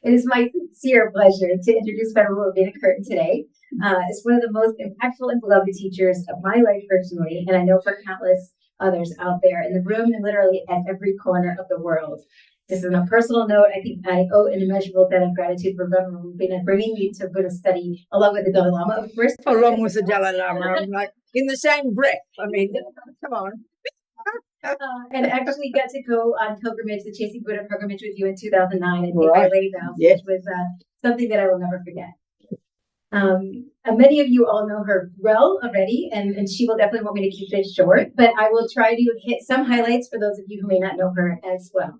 It is my sincere pleasure to introduce Venerable Rita Curtin today. As one of the most impactful and beloved teachers of my life personally, and I know for countless others out there in the room and literally at every corner of the world. Just on a personal note, I think I owe an immeasurable debt of gratitude for Venerable Rita bringing me to Buddhist study along with the Dalai Lama, of course. Along with the Dalai Lama, I'm like in the same breath. I mean, come on. And actually got to go on pilgrimage, the Chasing Buddha pilgrimage with you in 2009 and take my lady vows, which was something that I will never forget. Many of you all know her well already, and she will definitely want me to keep this short, but I will try to hit some highlights for those of you who may not know her as well.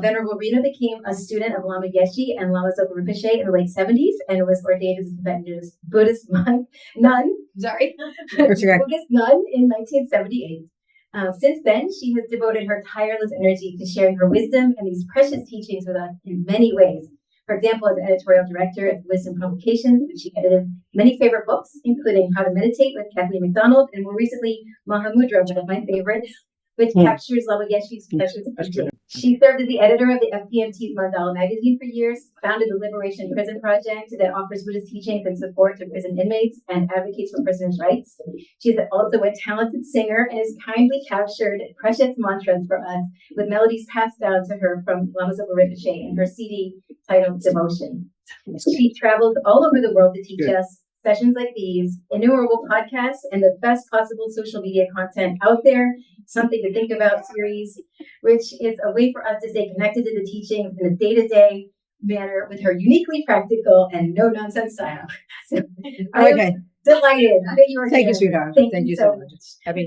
Venerable Rita became a student of Lama Geshe and Lama Zopa Rinpoche in the late 70s and was ordained as a Buddhist nun in 1978. Since then, she has devoted her tireless energy to sharing her wisdom and these precious teachings with us in many ways. For example, as editorial director at Wisdom Publications, which she edited many favorite books, including How to Meditate with Kathleen McDonald, and more recently, Mahamudra, one of my favorites, which captures Lama Geshe's precious teachings. She served as the editor of the FPMT's Mandala magazine for years, founded the Liberation Prison Project that offers Buddhist teachings and support to prison inmates and advocates for prisoners' rights. She's also a talented singer and has kindly captured precious mantras for us with melodies passed down to her from Lama Zopa Rinpoche in her CD titled Devotion. She travels all over the world to teach us sessions like these, innumerable podcasts, and the best possible social media content out there, Something to Think About series, which is a way for us to stay connected to the teachings in a day-to-day manner with her uniquely practical and no-nonsense style. So I'm delighted that you are here. Thank you, sweetheart. Thank you so much. Happy.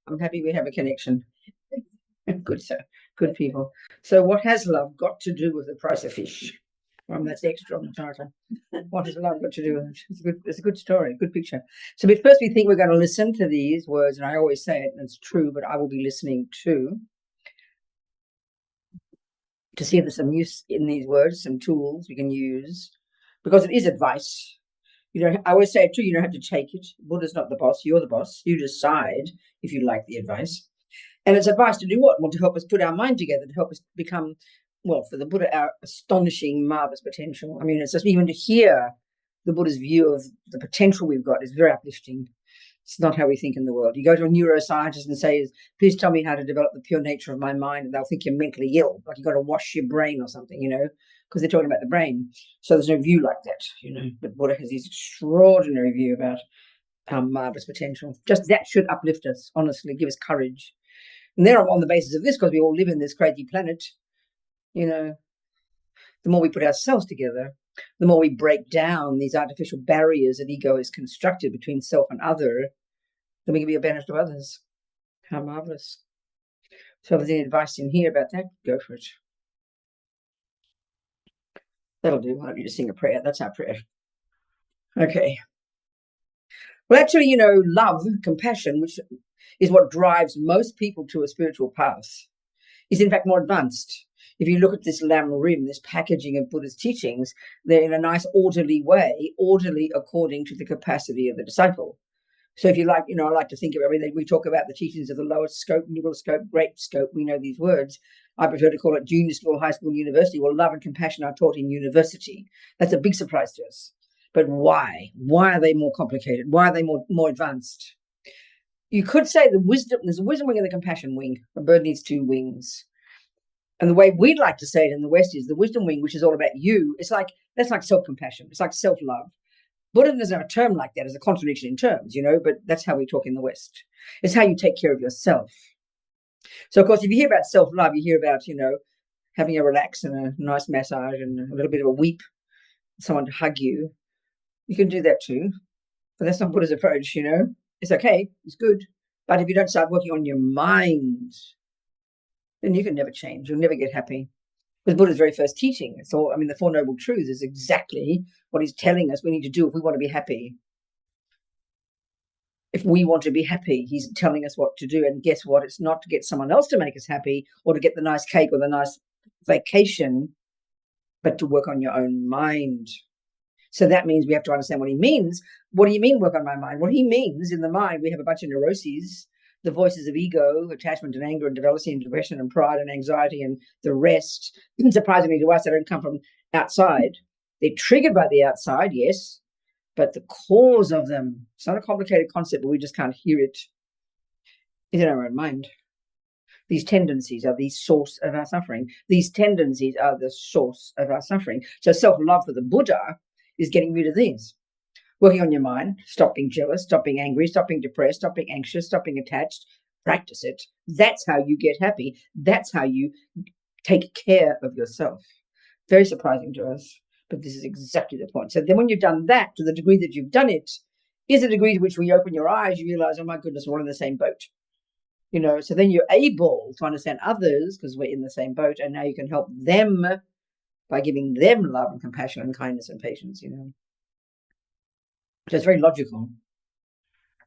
I'm happy we have a connection. Good, sir. Good people. So what has love got to do with the price of fish? That's extra on the title. What has love got to do with it? It's a good story, good picture. So but first we think we're going to listen to these words, and I always say it, and it's true, but I will be listening too, to see if there's some use in these words, some tools we can use, because it is advice. I always say it too, you don't have to take it. Buddha's not the boss, you're the boss. You decide if you like the advice. And it's advice to do what? Well, to help us put our mind together, to help us become, well, for the Buddha, our astonishing, marvelous potential. I mean, it's just even to hear the Buddha's view of the potential we've got is very uplifting. It's not how we think in the world. You go to a neuroscientist and say, please tell me how to develop the pure nature of my mind, and they'll think you're mentally ill, like you've got to wash your brain or something, because they're talking about the brain. So there's no view like that, But Buddha has this extraordinary view about our marvelous potential. Just that should uplift us, honestly, give us courage. And then on the basis of this, because we all live in this crazy planet, the more we put ourselves together, the more we break down these artificial barriers that ego has constructed between self and other, then we can be a benefit to others. How marvelous. So if there's any advice in here about that, go for it. That'll do. Why don't you just sing a prayer? That's our prayer. Okay. Well, actually, love, compassion, which is what drives most people to a spiritual path, is in fact more advanced. If you look at this Lamrim, this packaging of Buddha's teachings, they're in a nice orderly way, orderly according to the capacity of the disciple. So if you like, I like to think of everything. We talk about the teachings of the lowest scope, middle scope, great scope. We know these words. I prefer to call it junior school, high school, university. Well, love and compassion are taught in university. That's a big surprise to us. But why? Why are they more complicated? Why are they more advanced? You could say there's a wisdom wing and the compassion wing. A bird needs two wings. And the way we'd like to say it in the West is the wisdom wing, which is all about you. That's like self-compassion. It's like self-love. Buddhism doesn't have a term like that as a contradiction in terms, but that's how we talk in the West. It's how you take care of yourself. So, of course, if you hear about self-love, you hear about, having a relax and a nice massage and a little bit of a weep, someone to hug you. You can do that too. But that's not Buddha's approach, It's okay. It's good. But if you don't start working on your mind, then you can never change. You'll never get happy. Because Buddha's very first teaching, the Four Noble Truths is exactly what he's telling us we need to do if we want to be happy. If we want to be happy, he's telling us what to do. And guess what? It's not to get someone else to make us happy or to get the nice cake or the nice vacation, but to work on your own mind. So that means we have to understand what he means. What do you mean work on my mind? What he means in the mind, we have a bunch of neuroses, the voices of ego, attachment and anger and jealousy and depression and pride and anxiety and the rest. Surprisingly to us, they don't come from outside. They're triggered by the outside, yes, but the cause of them, it's not a complicated concept, but we just can't hear it, is in our own mind. These tendencies are the source of our suffering. These tendencies are the source of our suffering. So self-love for the Buddha is getting rid of these. Working on your mind, stop being jealous, stop being angry, stop being depressed, stop being anxious, stop being attached. Practice it. That's how you get happy. That's how you take care of yourself. Very surprising to us, but this is exactly the point. So then when you've done that, to the degree that you've done it, is the degree to which when you open your eyes, you realize, oh my goodness, we're all in the same boat. So then you're able to understand others because we're in the same boat, and now you can help them by giving them love and compassion and kindness and patience, So it's very logical,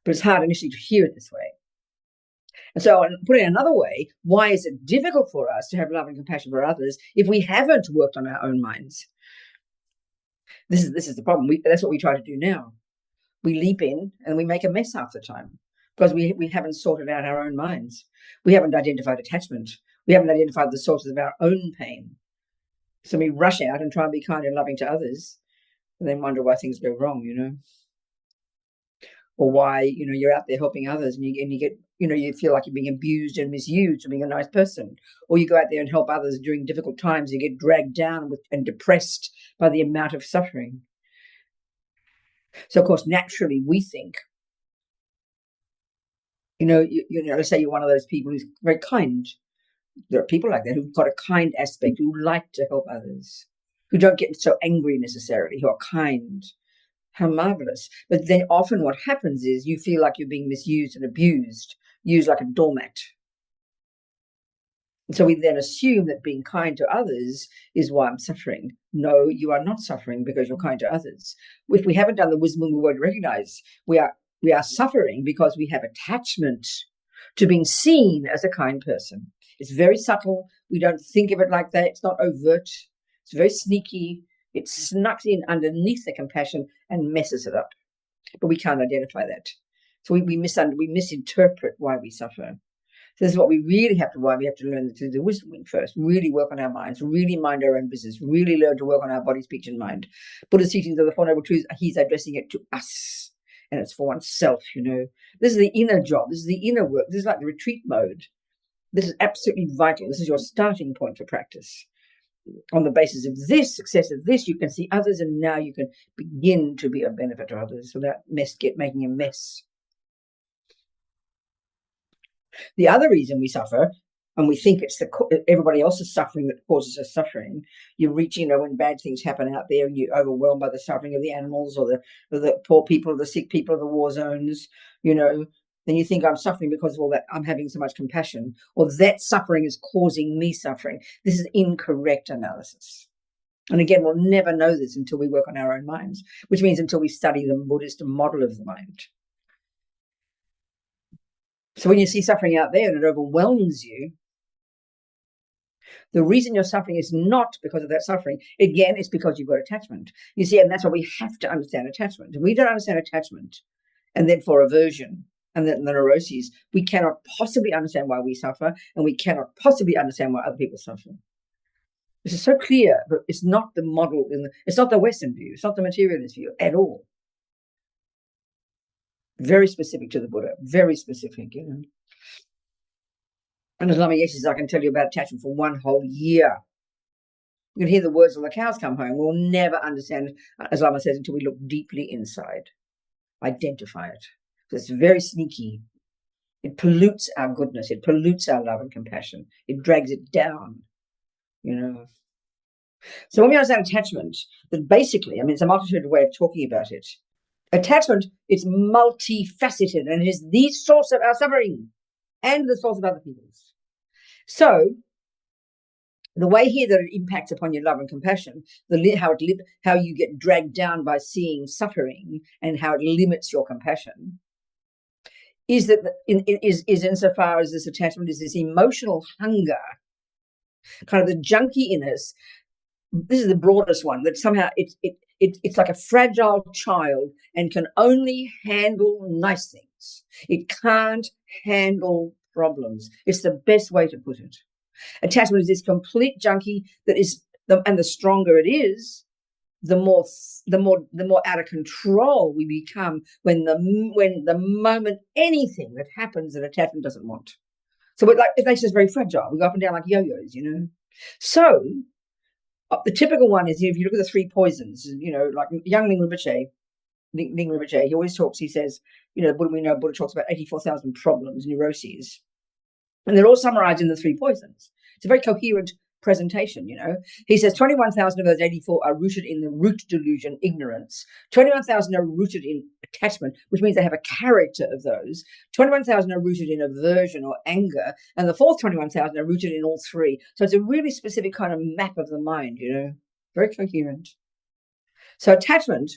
but it's hard initially to hear it this way. And so, put it another way, why is it difficult for us to have love and compassion for others if we haven't worked on our own minds? This is the problem. That's what we try to do now. We leap in and we make a mess half the time because we haven't sorted out our own minds. We haven't identified attachment. We haven't identified the sources of our own pain. So we rush out and try and be kind and loving to others and then wonder why things go wrong, or why, you're out there helping others and you get, you feel like you're being abused and misused for being a nice person. Or you go out there and help others during difficult times, you get dragged down and depressed by the amount of suffering. So, of course, naturally we think, let's say you're one of those people who's very kind. There are people like that who've got a kind aspect, who like to help others, who don't get so angry necessarily, who are kind. How marvelous. But then often what happens is you feel like you're being misused and abused, used like a doormat. And so we then assume that being kind to others is why I'm suffering. No, you are not suffering because you're kind to others. If we haven't done the wisdom, we won't recognize we are suffering because we have attachment to being seen as a kind person. It's very subtle. We don't think of it like that. It's not overt. It's very sneaky. It snucks in underneath the compassion and messes it up. But we can't identify that. So we misinterpret why we suffer. So this is what we really have to learn to do the wisdom wing first. Really work on our minds, really mind our own business, really learn to work on our body, speech, and mind. Buddha's teachings of the Four Noble Truths, he's addressing it to us. And it's for oneself, This is the inner job. This is the inner work. This is like the retreat mode. This is absolutely vital. This is your starting point for practice. On the basis of this, success of this, you can see others, and now you can begin to be of benefit to others without making a mess. The other reason we suffer, and we think it's everybody else's suffering that causes us suffering, you reach, when bad things happen out there and you're overwhelmed by the suffering of the animals or the poor people or the sick people of the war zones, then you think I'm suffering because of all that. I'm having so much compassion, or that suffering is causing me suffering. This is incorrect analysis. And again, we'll never know this until we work on our own minds, which means until we study the Buddhist model of the mind. So when you see suffering out there and it overwhelms you, the reason you're suffering is not because of that suffering. Again, it's because you've got attachment. You see, and that's why we have to understand attachment. If we don't understand attachment, and then for aversion, and then the neuroses, we cannot possibly understand why we suffer, and we cannot possibly understand why other people suffer. This is so clear, but it's not the model, it's not the Western view, it's not the materialist view at all. Very specific to the Buddha, very specific, And as Lama says, I can tell you about attachment for one whole year. You can hear the words till the cows come home. We'll never understand, as Lama says, until we look deeply inside, identify it. So it's very sneaky. It pollutes our goodness. It pollutes our love and compassion. It drags it down, So when we understand attachment, that basically, it's a multitude way of talking about it. Attachment is multifaceted, and it is the source of our suffering and the source of other people's. So the way here that it impacts upon your love and compassion, how you get dragged down by seeing suffering and how it limits your compassion, is that is insofar as this attachment is this emotional hunger, kind of the junkie in us. This is the broadest one, that somehow it's like a fragile child and can only handle nice things. It can't handle problems. It's the best way to put it. Attachment is this complete junkie that is and the stronger it is, the more out of control we become when the moment anything that happens that attachment doesn't want. So it makes us very fragile. We go up and down like yo-yos, So the typical one is, if you look at the 3 poisons, like young Ling Rinpoche, he always talks, he says, Buddha talks about 84,000 problems, neuroses, and they're all summarized in the 3 poisons. It's a very coherent presentation, He says 21,000 of those 84 are rooted in the root delusion, ignorance. 21,000 are rooted in attachment, which means they have a character of those. 21,000 are rooted in aversion or anger, and the fourth 21,000 are rooted in all 3. So it's a really specific kind of map of the mind, very coherent. So attachment.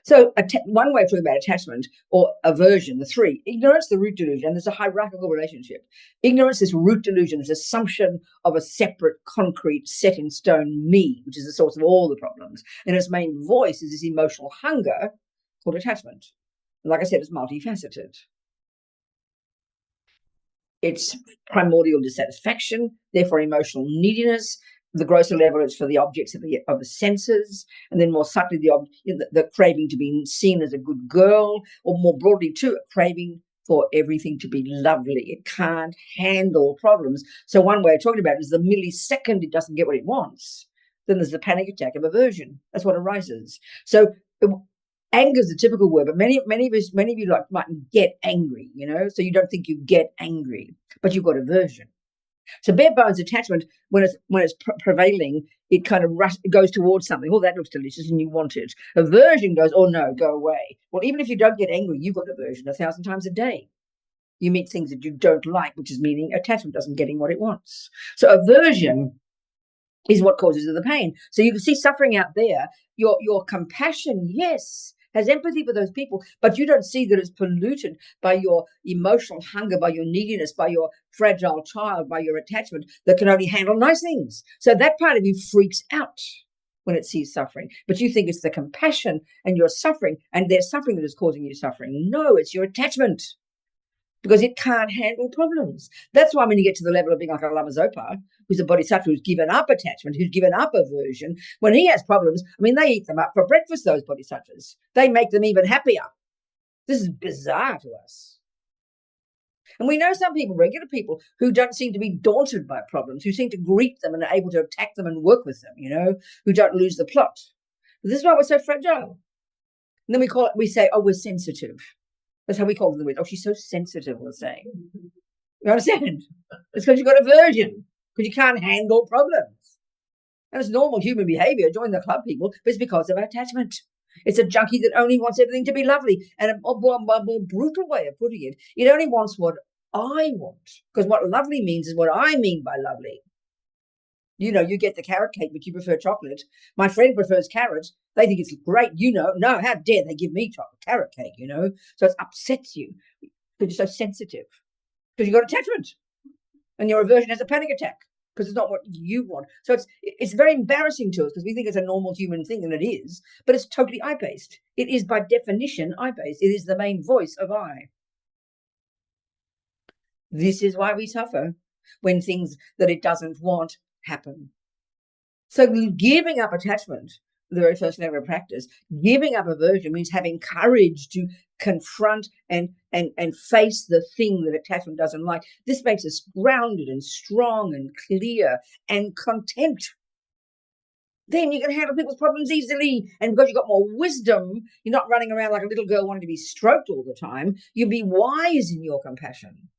So one way of talking about attachment or aversion, the 3, ignorance, the root delusion, and there's a hierarchical relationship. Ignorance is root delusion, this assumption of a separate, concrete, set in stone me, which is the source of all the problems. And its main voice is this emotional hunger called attachment. Like I said, it's multifaceted. It's primordial dissatisfaction, therefore emotional neediness. The grosser level is for the objects of the senses, and then more subtly the craving to be seen as a good girl, or more broadly too, a craving for everything to be lovely. It can't handle problems. So one way of talking about it is the millisecond it doesn't get what it wants, then there's the panic attack of aversion. That's what arises. So anger is a typical word, but many of you mightn't get angry, so you don't think you get angry, but you've got aversion. So bare bones attachment, when it's prevailing, it kind of goes towards something. Oh, that looks delicious, and you want it. Aversion goes, oh no, go away. Well, even if you don't get angry, you've got aversion 1,000 times a day. You meet things that you don't like, which is meaning attachment doesn't getting what it wants. So aversion is what causes the pain. So you can see suffering out there. Your compassion, yes, has empathy for those people, but you don't see that it's polluted by your emotional hunger, by your neediness, by your fragile child, by your attachment that can only handle nice things. So that part of you freaks out when it sees suffering, but you think it's the compassion and your suffering and their suffering that is causing you suffering. No, it's your attachment, because it can't handle problems. That's why when you get to the level of being like a Lama Zopa, who's a bodhisattva who's given up attachment, who's given up aversion, when he has problems, they eat them up for breakfast, those bodhisattvas. They make them even happier. This is bizarre to us. And we know some people, regular people, who don't seem to be daunted by problems, who seem to greet them and are able to attack them and work with them, who don't lose the plot. But this is why we're so fragile. And then we say, oh, we're sensitive. That's how we call them the word. Oh, she's so sensitive, we're saying. You understand? It's because you've got aversion, because you can't handle problems. And it's normal human behavior, join the club, people, but it's because of attachment. It's a junkie that only wants everything to be lovely. And a more brutal way of putting it, it only wants what I want. Because what lovely means is what I mean by lovely. You get the carrot cake, but you prefer chocolate. My friend prefers carrot. They think it's great. No, how dare they give me carrot cake, So it upsets you because you're so sensitive, because you've got attachment and your aversion has a panic attack because it's not what you want. So it's very embarrassing to us because we think it's a normal human thing, and it is, but it's totally I-based. It is by definition I-based. It is the main voice of I. This is why we suffer when things that it doesn't want happen. So giving up attachment, the very first level of practice, giving up aversion means having courage to confront and face the thing that attachment doesn't like. This makes us grounded and strong and clear and content. Then you can handle people's problems easily, and because you've got more wisdom, you're not running around like a little girl wanting to be stroked all the time. You'll be wise in your compassion.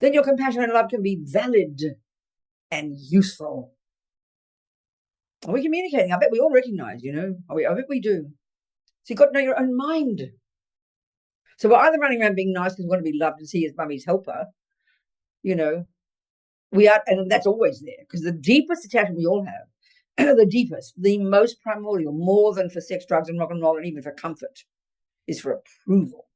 Then your compassion and love can be valid and useful. Are we communicating? I bet we all recognize, I bet we do. So you've got to know your own mind. So we're either running around being nice because we want to be loved and see as mummy's helper, we are, and that's always there, because the deepest attachment we all have, the deepest, the most primordial, more than for sex, drugs, and rock and roll, and even for comfort, is for approval.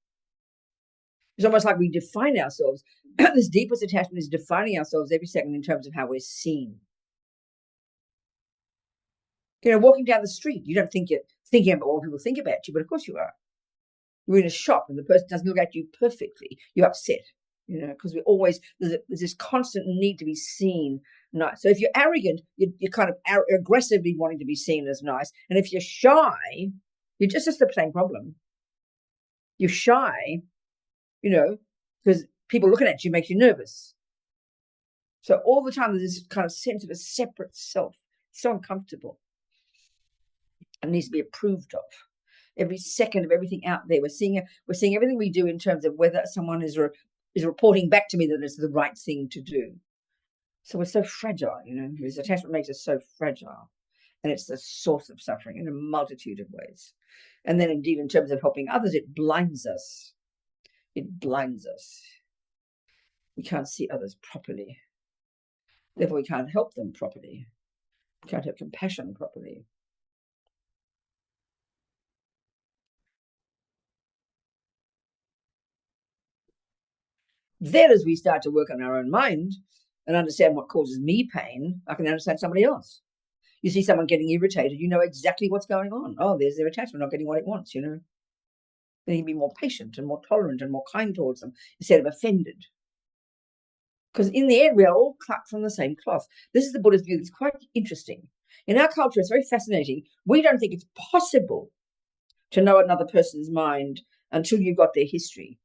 It's almost like we define ourselves. This deepest attachment is defining ourselves every second in terms of how we're seen. Walking down the street, you don't think you're thinking about what people think about you, but of course you are. You're in a shop and the person doesn't look at you perfectly. You're upset. because there's this constant need to be seen nice. So if you're arrogant, you're kind of aggressively wanting to be seen as nice. And if you're shy, you're just the same problem. You're shy, because people looking at you makes you nervous. So all the time there's this kind of sense of a separate self. It's so uncomfortable. It needs to be approved of. Every second of everything out there, we're seeing everything we do in terms of whether someone is reporting back to me that it's the right thing to do. So we're so fragile, This attachment makes us so fragile, and it's the source of suffering in a multitude of ways. And then, indeed, in terms of helping others, it blinds us. It blinds us. We can't see others properly. Therefore, we can't help them properly. We can't have compassion properly. Then, as we start to work on our own mind and understand what causes me pain, I can understand somebody else. You see someone getting irritated, you know exactly what's going on. Oh, there's their attachment not getting what it wants, Then you can be more patient and more tolerant and more kind towards them instead of offended. Because in the end, we are all cut from the same cloth. This is the Buddha's view that's quite interesting. In our culture, it's very fascinating. We don't think it's possible to know another person's mind until you've got their history.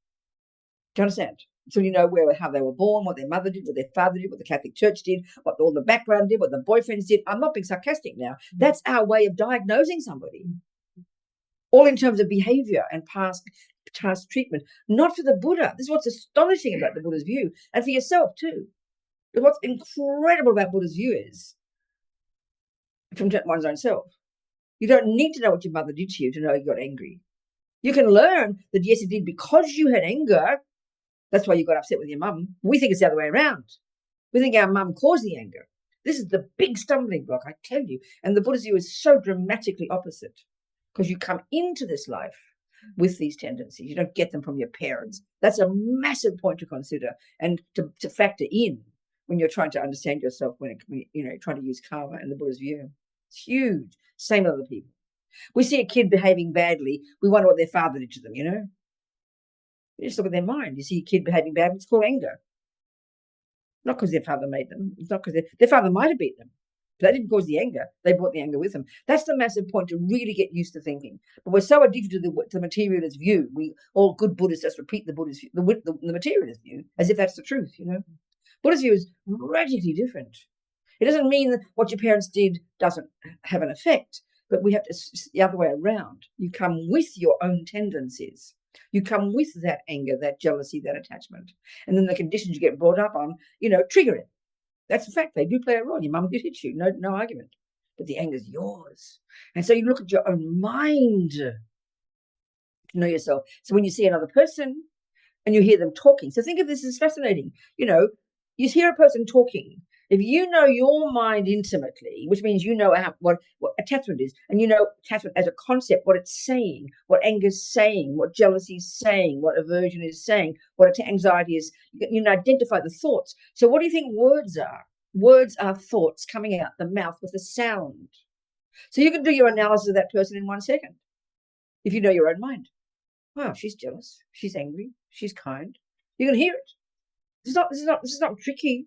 Do you understand? Until you know how they were born, what their mother did, what their father did, what the Catholic Church did, what all the background did, what the boyfriends did. I'm not being sarcastic now. That's our way of diagnosing somebody. All in terms of behavior and past treatment. Not for the Buddha. This is what's astonishing about the Buddha's view, and for yourself too. But what's incredible about Buddha's view is, from one's own self, you don't need to know what your mother did to you to know you got angry. You can learn that, yes, it did because you had anger. That's why you got upset with your mum. We think it's the other way around. We think our mum caused the anger. This is the big stumbling block, I tell you. And the Buddha's view is so dramatically opposite, because you come into this life with these tendencies. You don't get them from your parents. That's a massive point to consider and to factor in when you're trying to understand yourself, when trying to use karma and the Buddha's view. It's huge. Same with other people. We see a kid behaving badly, we wonder what their father did to them, You just look at their mind. You see a kid behaving badly, it's called anger. Not because their father made them. It's not because their father might have beat them. But that didn't cause the anger. They brought the anger with them. That's the massive point to really get used to thinking. But we're so addicted to the materialist view. We all good Buddhists just repeat the Buddhist view, the materialist view, as if that's the truth, Buddha's view is radically different. It doesn't mean that what your parents did doesn't have an effect, but we have to, it's the other way around. You come with your own tendencies. You come with that anger, that jealousy, that attachment. And then the conditions you get brought up on, trigger it. That's a fact. They do play a role. Your mum did hit you. No argument. But the anger's yours. And so you look at your own mind to know yourself. So when you see another person and you hear them talking, so think of this as fascinating. You hear a person talking. If you know your mind intimately, which means you know what attachment is, and you know attachment as a concept, what it's saying, what anger is saying, what jealousy is saying, what aversion is saying, what anxiety is, you can identify the thoughts. So what do you think words are? Words are thoughts coming out the mouth with a sound. So you can do your analysis of that person in 1 second if you know your own mind. Wow, she's jealous, she's angry, she's kind. You can hear it. This is not tricky.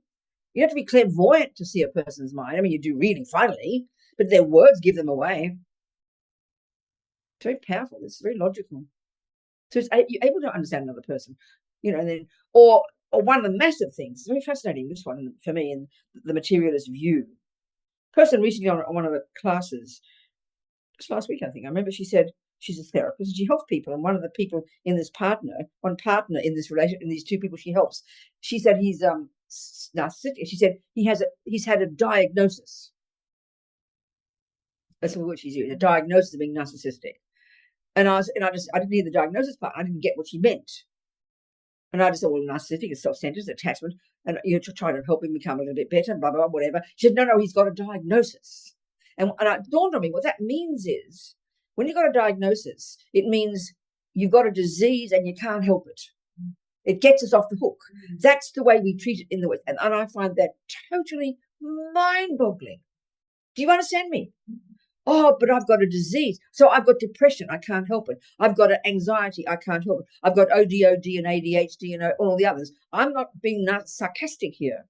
You have to be clairvoyant to see a person's mind. I mean, you do really finally, but their words give them away. It's very powerful. It's very logical. So you're able to understand another person, and then, or one of the massive things, it's very fascinating, this one for me, in the materialist view. Person recently on one of the classes, just last week, I think, I remember she said she's a therapist and she helps people. And one of the people in this one partner in this relation, in these two people she helps, she said he's narcissistic. She said he's had a diagnosis. That's the word she's using, a diagnosis of being narcissistic. And I didn't hear the diagnosis part. I didn't get what she meant. And I just thought, well, narcissistic is self-centered, attachment, and you're trying to help him become a little bit better, blah, blah, blah, whatever. She said, no, he's got a diagnosis. And it dawned on me, what that means is, when you've got a diagnosis, it means you've got a disease and you can't help it. It gets us off the hook. That's the way we treat it in the West. And I find that totally mind-boggling. Do you understand me? Oh, but I've got a disease. So I've got depression. I can't help it. I've got anxiety. I can't help it. I've got ODOD and ADHD and all the others. I'm not being sarcastic here.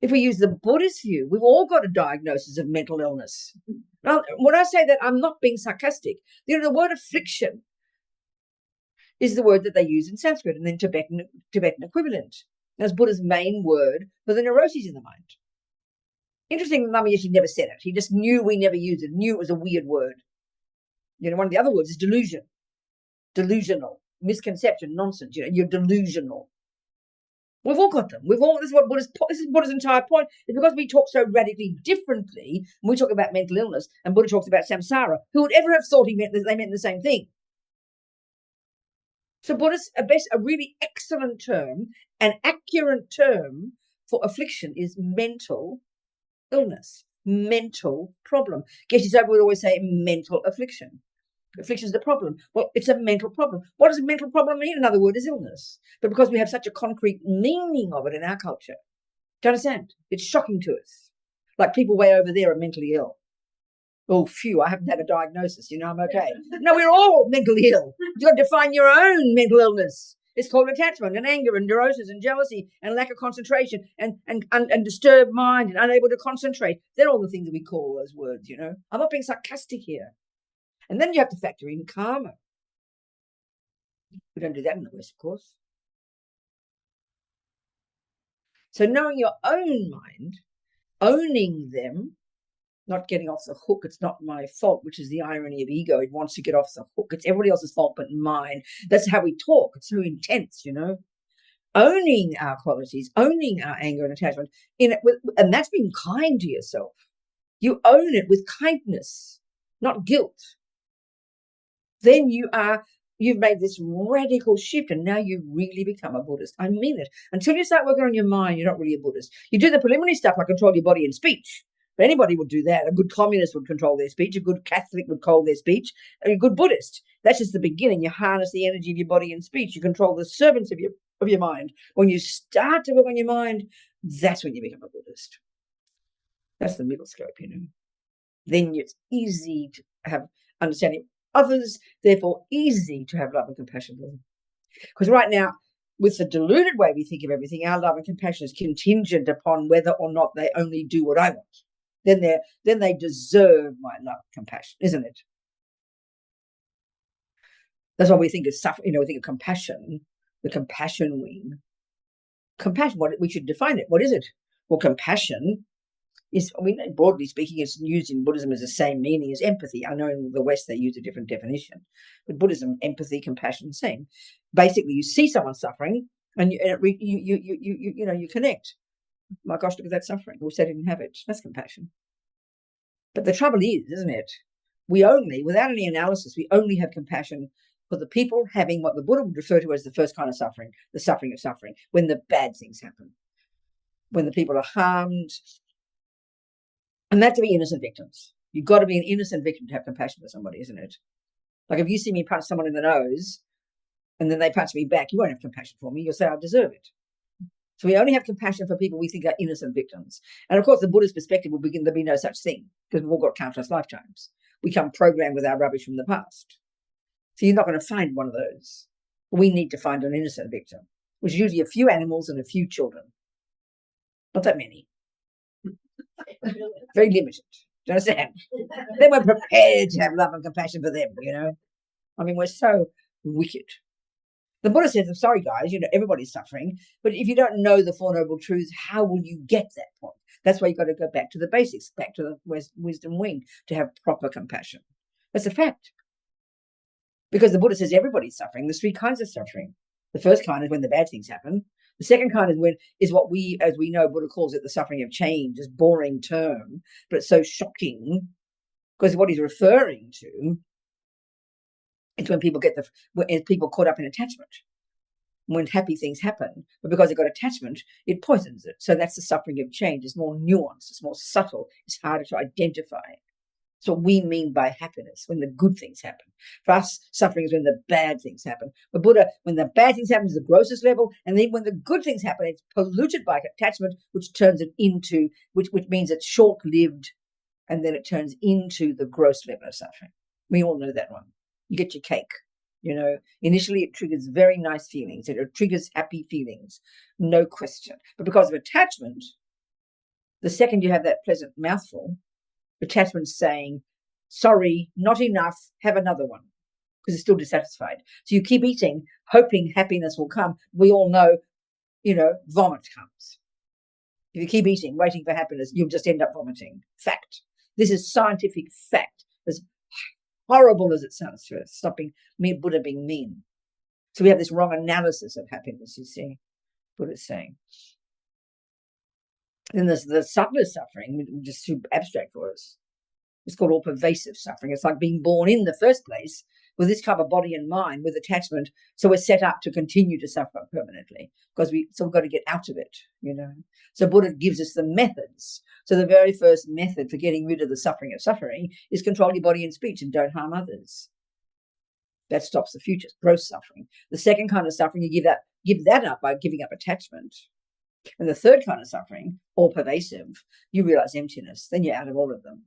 If we use the Buddhist view, we've all got a diagnosis of mental illness. Now, when I say that, I'm not being sarcastic. The word affliction is the word that they use in Sanskrit and then Tibetan equivalent. That's Buddha's main word for the neuroses in the mind. Interesting, Lama Yeshe never said it. He just knew we never used it, knew it was a weird word. One of the other words is delusion. Delusional. Misconception, nonsense. You're delusional. We've all got them. This is Buddha's entire point. It's because we talk so radically differently when we talk about mental illness and Buddha talks about samsara. Who would ever have thought they meant the same thing? So Buddha's a really excellent term, an accurate term for affliction is mental illness, mental problem. Geshe Soba would always say mental affliction. Affliction is the problem. Well, it's a mental problem. What does a mental problem mean? Another word is illness. But because we have such a concrete meaning of it in our culture, do you understand? It's shocking to us. Like people way over there are mentally ill. Oh, phew, I haven't had a diagnosis. I'm okay. No, we're all mentally ill. You've got to define your own mental illness. It's called attachment and anger and neurosis and jealousy and lack of concentration and disturbed mind and unable to concentrate. They're all the things that we call those words, I'm not being sarcastic here. And then you have to factor in karma. We don't do that in the West, of course. So knowing your own mind, owning them, not getting off the hook, it's not my fault, which is the irony of ego. It wants to get off the hook. It's everybody else's fault but mine. That's how we talk. It's so intense, Owning our qualities, owning our anger and attachment, and that's being kind to yourself. You own it with kindness, not guilt. Then you've made this radical shift and now you really become a Buddhist. I mean it. Until you start working on your mind, you're not really a Buddhist. You do the preliminary stuff like control your body and speech. But anybody would do that. A good communist would control their speech. A good Catholic would control their speech. A good Buddhist. That's just the beginning. You harness the energy of your body and speech. You control the servants of your mind. When you start to work on your mind, that's when you become a Buddhist. That's the middle scope, Then it's easy to have understanding others, therefore easy to have love and compassion for them. Because right now, with the deluded way we think of everything, our love and compassion is contingent upon whether or not they only do what I want. Then they deserve my love and compassion, isn't it? That's why we think of suffering. We think of compassion, the compassion wing. Compassion, we should define it. What is it? Well, compassion is, broadly speaking, it's used in Buddhism as the same meaning as empathy. I know in the West they use a different definition, but Buddhism, empathy, compassion, same. Basically, you see someone suffering, and you connect. My gosh, look at that suffering. I wish they didn't have it. That's compassion. But the trouble is, isn't it? We only, without any analysis, we only have compassion for the people having what the Buddha would refer to as the first kind of suffering, the suffering of suffering, when the bad things happen, when the people are harmed. And that to be innocent victims. You've got to be an innocent victim to have compassion for somebody, isn't it? Like if you see me punch someone in the nose and then they punch me back, you won't have compassion for me. You'll say, I deserve it. So we only have compassion for people we think are innocent victims. And of course, the Buddhist perspective will begin, there'll be no such thing because we've all got countless lifetimes. We come programmed with our rubbish from the past. So you're not going to find one of those. We need to find an innocent victim, which is usually a few animals and a few children. Not that many. Very limited. Do you understand? Then we're prepared to have love and compassion for them, we're so wicked. The Buddha says, I'm sorry, guys, everybody's suffering, but if you don't know the Four Noble Truths, how will you get that point? That's why you've got to go back to the basics, back to the wisdom wing to have proper compassion. That's a fact. Because the Buddha says everybody's suffering. There's three kinds of suffering. The first kind is when the bad things happen. The second kind is what we, as we know, Buddha calls it the suffering of change, this boring term, but it's so shocking because what he's referring to is when people people caught up in attachment. When happy things happen, but because they've got attachment, it poisons it. So that's the suffering of change. It's more nuanced, it's more subtle, it's harder to identify. That's what we mean by happiness, when the good things happen. For us, suffering is when the bad things happen. For Buddha, when the bad things happen is the grossest level, and then when the good things happen, it's polluted by attachment, which turns it into, which means it's short-lived and then it turns into the gross level of suffering. We all know that one. You get your cake. Initially it triggers very nice feelings. It triggers happy feelings, no question. But because of attachment, the second you have that pleasant mouthful, attachment's saying, sorry, not enough, have another one, because it's still dissatisfied. So you keep eating, hoping happiness will come. We all know, vomit comes. If you keep eating, waiting for happiness, you'll just end up vomiting. Fact. This is scientific fact. As horrible as it sounds to us, stopping Buddha being mean. So we have this wrong analysis of happiness, you see, Buddha's saying. Then there's the subtler suffering, which is too abstract for us. It's called all pervasive suffering. It's like being born in the first place with this type of body and mind, with attachment. So we're set up to continue to suffer permanently because we've got to get out of it, So Buddha gives us the methods. So the very first method for getting rid of the suffering of suffering is control your body and speech and don't harm others. That stops the future, gross suffering. The second kind of suffering, you give that up by giving up attachment. And the third kind of suffering, all pervasive, you realize emptiness. Then you're out of all of them.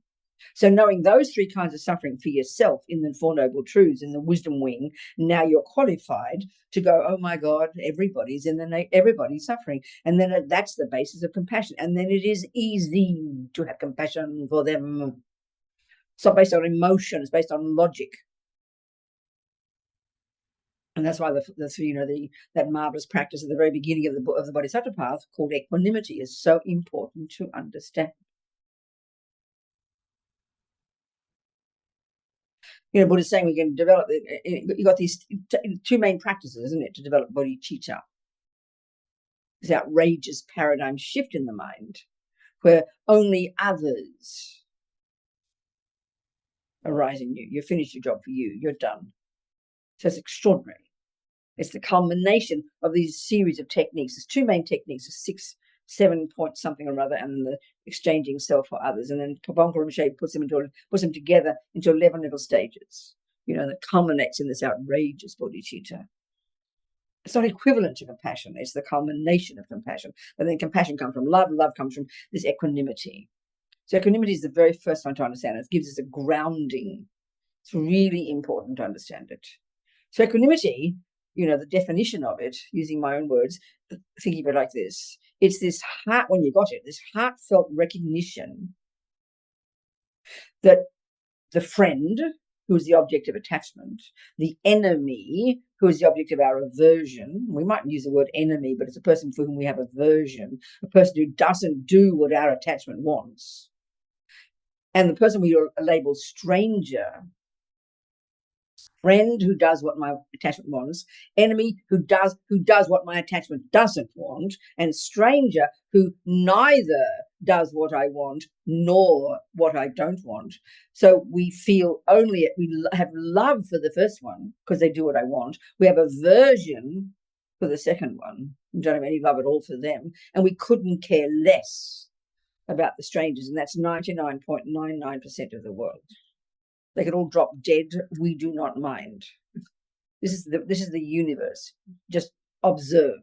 So knowing those three kinds of suffering for yourself in the Four Noble Truths, in the wisdom wing, now you're qualified to go, oh my God, everybody's suffering. And then that's the basis of compassion. And then it is easy to have compassion for them. It's not based on emotion, it's based on logic. And that's why that marvelous practice at the very beginning of the Bodhisattva path called equanimity is so important to understand. Buddha's saying we can develop, you've got these two main practices, isn't it, to develop bodhicitta. This outrageous paradigm shift in the mind where only others arise in you. You finish your job for you. You're done. So it's extraordinary. It's the culmination of these series of techniques. There's two main techniques, 6, 7 point something or other, and the exchanging self for others. And then Pabonka Rinpoche puts them together into 11 little stages, that culminates in this outrageous bodhicitta. It's not equivalent to compassion. It's the culmination of compassion. But then compassion comes from love. Love comes from this equanimity. So equanimity is the very first one to understand. It gives us a grounding. It's really important to understand it. So equanimity, the definition of it, using my own words, thinking of it like this. It's this when you got it, this heartfelt recognition that the friend, who is the object of attachment, the enemy, who is the object of our aversion, we might use the word enemy, but it's a person for whom we have aversion, a person who doesn't do what our attachment wants, and the person we label stranger, friend who does what my attachment wants, enemy who does what my attachment doesn't want, and stranger who neither does what I want nor what I don't want. So we feel we have love for the first one because they do what I want. We have aversion for the second one. We don't have any love at all for them. And we couldn't care less about the strangers. And that's 99.99% of the world. They could all drop dead. We do not mind. This is the universe. Just observe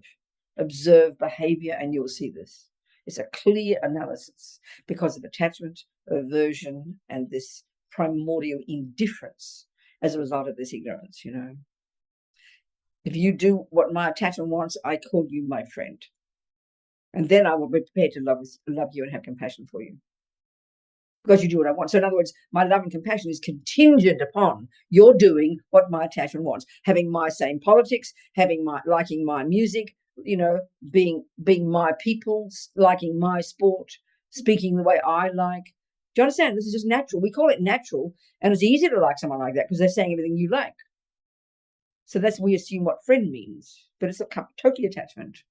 behavior, and you'll see this. It's a clear analysis because of attachment, aversion, and this primordial indifference as a result of this ignorance. If you do what my attachment wants, I call you my friend, and then I will be prepared to love you and have compassion for you. Because you do what I want. So in other words, my love and compassion is contingent upon your doing what my attachment wants, having my same politics, liking my music, being my people, liking my sport, speaking the way I like. Do you understand? This is just natural. We call it natural, and it's easy to like someone like that because they're saying everything you like. So that's we assume what friend means, but it's totally attachment.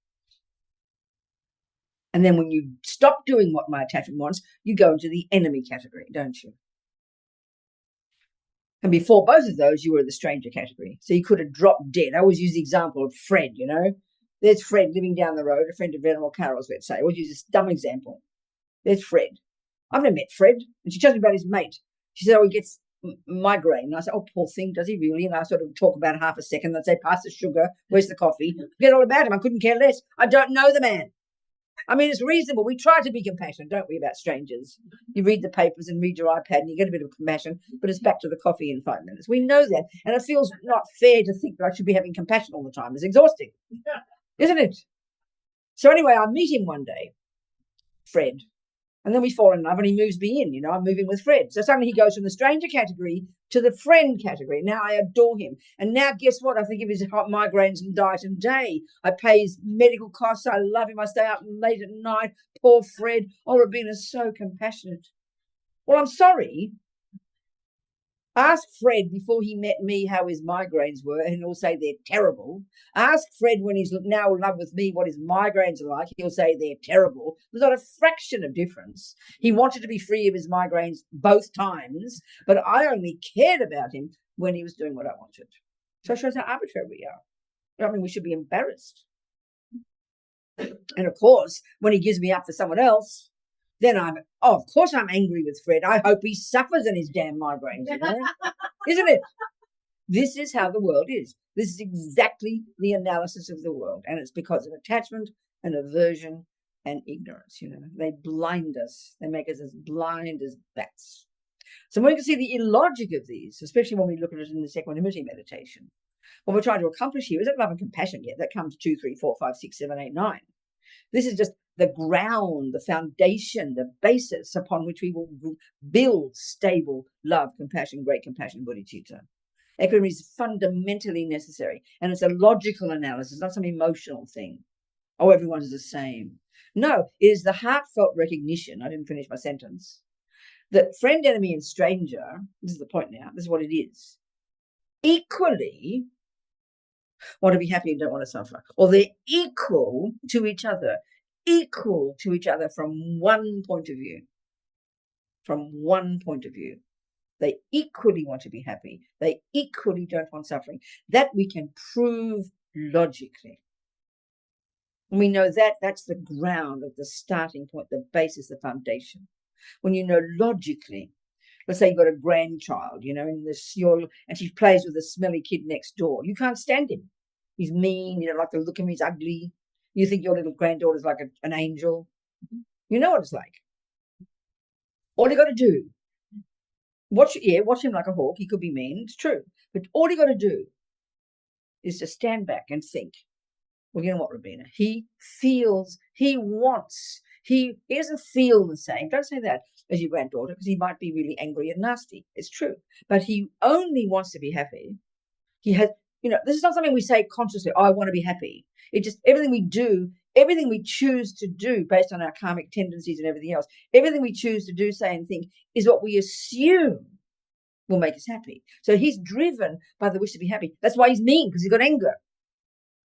And then when you stop doing what my attachment wants, you go into the enemy category, don't you? And before both of those, you were the stranger category. So you could have dropped dead. I always use the example of Fred, There's Fred living down the road, a friend of Venerable Carol's, let's say. I always use this dumb example. There's Fred. I've never met Fred. And she tells me about his mate. She said, he gets migraine. And I said, oh, poor thing, does he really? And I sort of talk about half a second. I'd say, pass the sugar. Where's the coffee? Forget all about him. I couldn't care less. I don't know the man. I mean, it's reasonable. We try to be compassionate, don't we, about strangers? You read the papers and read your iPad and you get a bit of compassion, but it's back to the coffee in 5 minutes. We know that. And it feels not fair to think that I should be having compassion all the time. It's exhausting, isn't it? So anyway, I meet him one day, Fred, and then we fall in love and he moves me in. I'm moving with Fred. So suddenly he goes from the stranger category to the friend category. Now I adore him. And now guess what? I think of his hot migraines and night and day. I pay his medical costs. I love him. I stay up late at night. Poor Fred. Oh, Rabina's so compassionate. Well, I'm sorry. Ask Fred before he met me how his migraines were, and he'll say they're terrible. Ask Fred when he's now in love with me what his migraines are like. He'll say they're terrible. There's not a fraction of difference. He wanted to be free of his migraines both times, but I only cared about him when he was doing what I wanted. So it shows how arbitrary we are. I mean, we should be embarrassed. And of course, when he gives me up for someone else, then of course I'm angry with Fred. I hope he suffers in his damn migraines, isn't it? This is how the world is. This is exactly the analysis of the world. And it's because of attachment and aversion and ignorance. They blind us. They make us as blind as bats. So we can see the illogic of these, especially when we look at it in this equanimity meditation. What we're trying to accomplish here isn't love and compassion yet. That comes 2, 3, 4, 5, 6, 7, 8, 9. This is just the ground, the foundation, the basis upon which we will build stable love, compassion, great compassion, bodhicitta. Equanimity is fundamentally necessary, and it's a logical analysis, not some emotional thing. Oh, everyone's the same. No, it is the heartfelt recognition, I didn't finish my sentence, that friend, enemy, and stranger, this is the point now, this is what it is, equally want to be happy and don't want to suffer. Or they're equal to each other from one point of view. From one point of view. They equally want to be happy. They equally don't want suffering. That we can prove logically. And we know that that's the ground of the starting point, the basis, the foundation. When you know logically, let's say you've got a grandchild, and she plays with a smelly kid next door. You can't stand him. He's mean, you don't like the look of him, he's ugly. You think your little granddaughter's like an angel. You know what it's like. All you got to do, watch him like a hawk. He could be mean, it's true. But all you got to do is to stand back and think, well, you know what, Rabina? He feels, he wants, he doesn't feel the same. Don't say that as your granddaughter, because he might be really angry and nasty. It's true. But he only wants to be happy. He has, this is not something we say consciously, I want to be happy. It just, everything we do, everything we choose to do based on our karmic tendencies and everything else, everything we choose to do, say, and think is what we assume will make us happy. So he's driven by the wish to be happy. That's why he's mean, because he's got anger.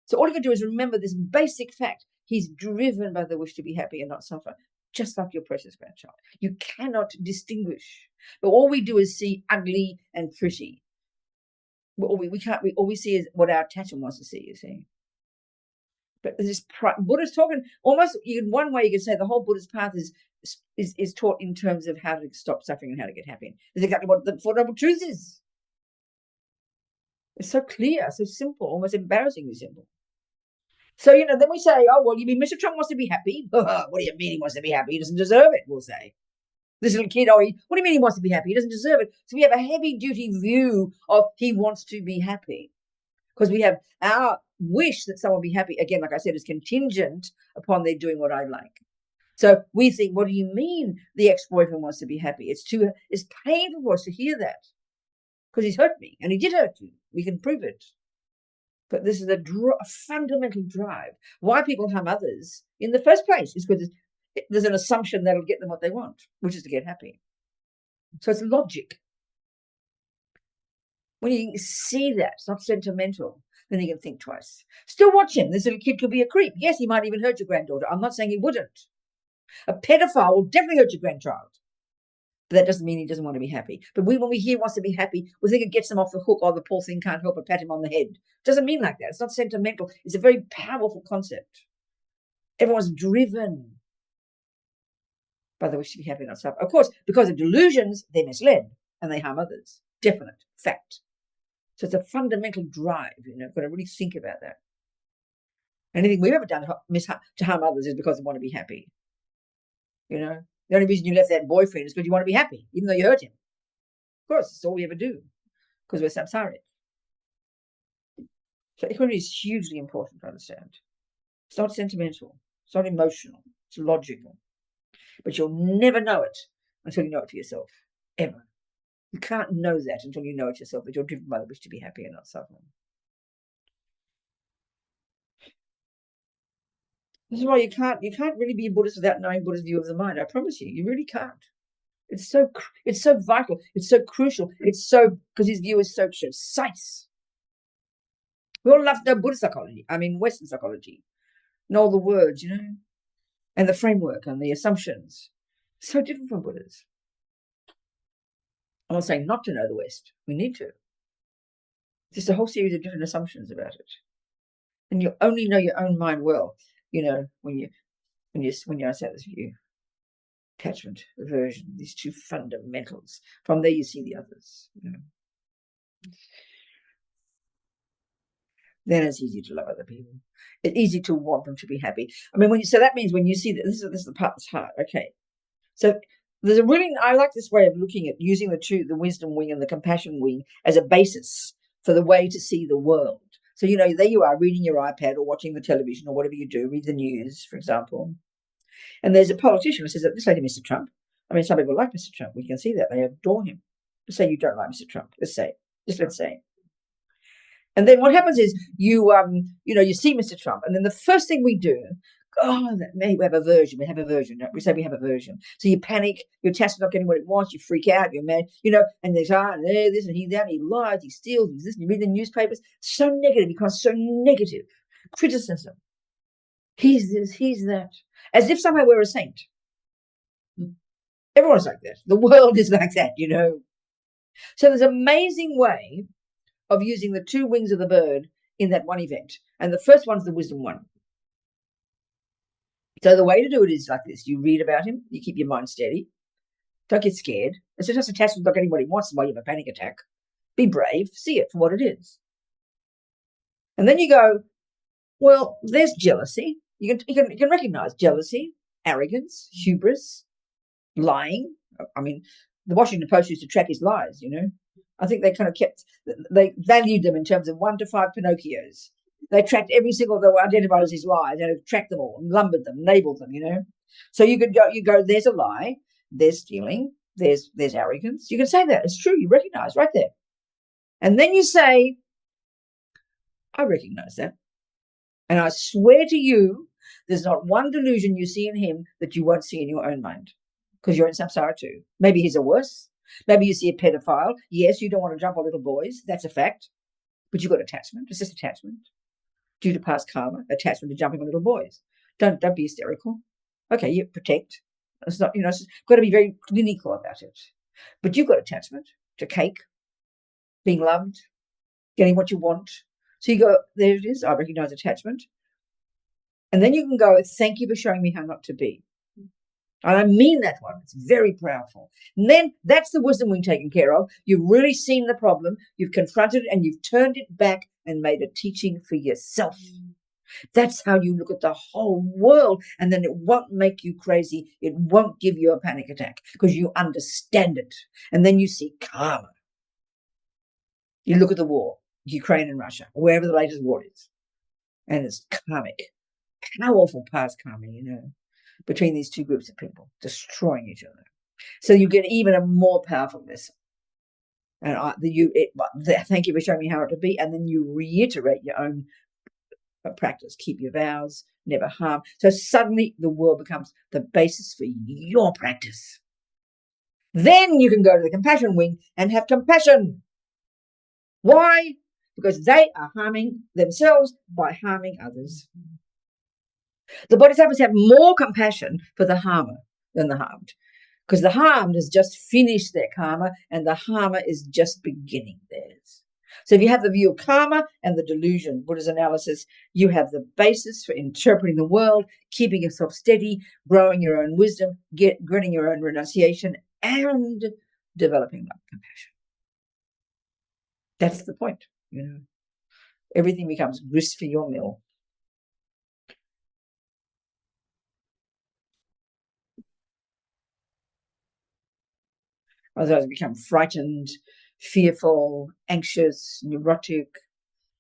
So all you can do is remember this basic fact. He's driven by the wish to be happy and not suffer, just like your precious grandchild. You cannot distinguish. But all we do is see ugly and pretty. All we see is what our attachment wants to see, you see. But this Buddha's talking almost in one way. You could say the whole Buddhist path is taught in terms of how to stop suffering and how to get happy. That's exactly what the Four Noble Truths is. It's so clear, so simple, almost embarrassingly simple. So, then we say, oh, well, you mean Mr. Trump wants to be happy? What do you mean he wants to be happy? He doesn't deserve it, we'll say. This little kid, what do you mean he wants to be happy? He doesn't deserve it. So we have a heavy-duty view of he wants to be happy. Because we have our wish that someone be happy, again, like I said, is contingent upon their doing what I like. So we think, what do you mean the ex-boyfriend wants to be happy? It's painful for us to hear that. Because he's hurt me, and he did hurt you. We can prove it. But this is a fundamental drive. Why people harm others in the first place is because there's an assumption that'll get them what they want, which is to get happy. So it's logic. When you see that, it's not sentimental, then you can think twice. Still watch him. This little kid could be a creep. Yes, he might even hurt your granddaughter. I'm not saying he wouldn't. A pedophile will definitely hurt your grandchild. But that doesn't mean he doesn't want to be happy. But when we hear he wants to be happy, we think it gets him off the hook. Oh, the poor thing can't help but pat him on the head. It doesn't mean like that. It's not sentimental. It's a very powerful concept. Everyone's driven by the wish to be happy, not suffer. Of course, because of delusions, they're misled and they harm others. Definite fact. So it's a fundamental drive. You've got to really think about that. Anything we've ever done to harm others is because we want to be happy. The only reason you left that boyfriend is because you want to be happy, even though you hurt him. Of course, it's all we ever do, because we're samsaric. So equanimity is hugely important to understand. It's not sentimental. It's not emotional. It's logical. But you'll never know it until you know it for yourself, ever. You can't know that until you know it yourself, that you're driven by the wish to be happy and not suffering. This is why you can't really be a Buddhist without knowing Buddha's view of the mind. I promise you really can't. It's so vital. It's so crucial. It's so, because his view is so precise. We all love to know Buddhist psychology. I mean, Western psychology. Know all the words, and the framework and the assumptions. So different from Buddha's. I'm not saying not to know the West. We need to. Just a whole series of different assumptions about it. And you only know your own mind well, when you understand this view. Attachment, aversion, these two fundamentals. From there you see the others. Then it's easy to love other people. It's easy to want them to be happy. I mean, so that means when you see that, this is the part that's hard. Okay, so there's I like this way of looking at using the wisdom wing and the compassion wing as a basis for the way to see the world. So there you are reading your iPad or watching the television or whatever you do, read the news, for example. And there's a politician who says that this lady, Mr. Trump. I mean, some people like Mr. Trump. We can see that they adore him. Let's say you don't like Mr. Trump. Let's say. And then what happens is you see Mr. Trump, and then the first thing we do, we have aversion. We say we have aversion. So you panic, your attachment's not getting what it wants, you freak out, you're mad, and there's this and he that, he lies, he steals, he's this, and you read the newspapers. So negative, it becomes so negative. Criticism. He's this, he's that. As if somehow we're a saint. Everyone's like that. The world is like that, So there's an amazing way of using the two wings of the bird in that one event. And the first one's the wisdom one. So the way to do it is like this. You read about him. You keep your mind steady. Don't get scared. It's just attached to not getting what he wants while you have a panic attack. Be brave. See it for what it is. And then you go, well, there's jealousy. You can recognize jealousy, arrogance, hubris, lying. I mean, the Washington Post used to track his lies, I think they kind of they valued them in terms of 1 to 5 Pinocchios. They tracked every single that were identified as his lies and tracked them all and lumbered them, labeled them, So you go, there's a lie, there's stealing, there's arrogance. You can say that. It's true. You recognize right there. And then you say, I recognize that. And I swear to you, there's not one delusion you see in him that you won't see in your own mind. Because you're in samsara too. Maybe he's a worse. Maybe you see a pedophile. Yes, you don't want to jump on little boys. That's a fact. But you've got attachment. It's just attachment. Due to past karma, attachment to jumping on little boys. Don't be hysterical. Okay, you protect. It's not, it's got to be very clinical about it. But you've got attachment to cake, being loved, getting what you want. So you go, there it is. I recognize attachment. And then you can go, thank you for showing me how not to be. And I mean that one. It's very powerful. And then that's the wisdom wing taken care of. You've really seen the problem. You've confronted it and you've turned it back and made a teaching for yourself. That's how you look at the whole world. And then it won't make you crazy. It won't give you a panic attack because you understand it. And then you see karma. You look at the war, Ukraine and Russia, wherever the latest war is. And it's karmic. Powerful past karma, between these two groups of people, destroying each other. So you get even a more powerful lesson. And thank you for showing me how to be. And then you reiterate your own practice. Keep your vows, never harm. So suddenly the world becomes the basis for your practice. Then you can go to the compassion wing and have compassion. Why? Because they are harming themselves by harming others. The bodhisattvas have more compassion for the harmer than the harmed, because the harmed has just finished their karma and the harmer is just beginning theirs. So if you have the view of karma and the delusion, Buddha's analysis, you have the basis for interpreting the world, keeping yourself steady, growing your own wisdom, getting your own renunciation, and developing love compassion. That's the point, Everything becomes grist for your mill. Otherwise, we become frightened, fearful, anxious, neurotic,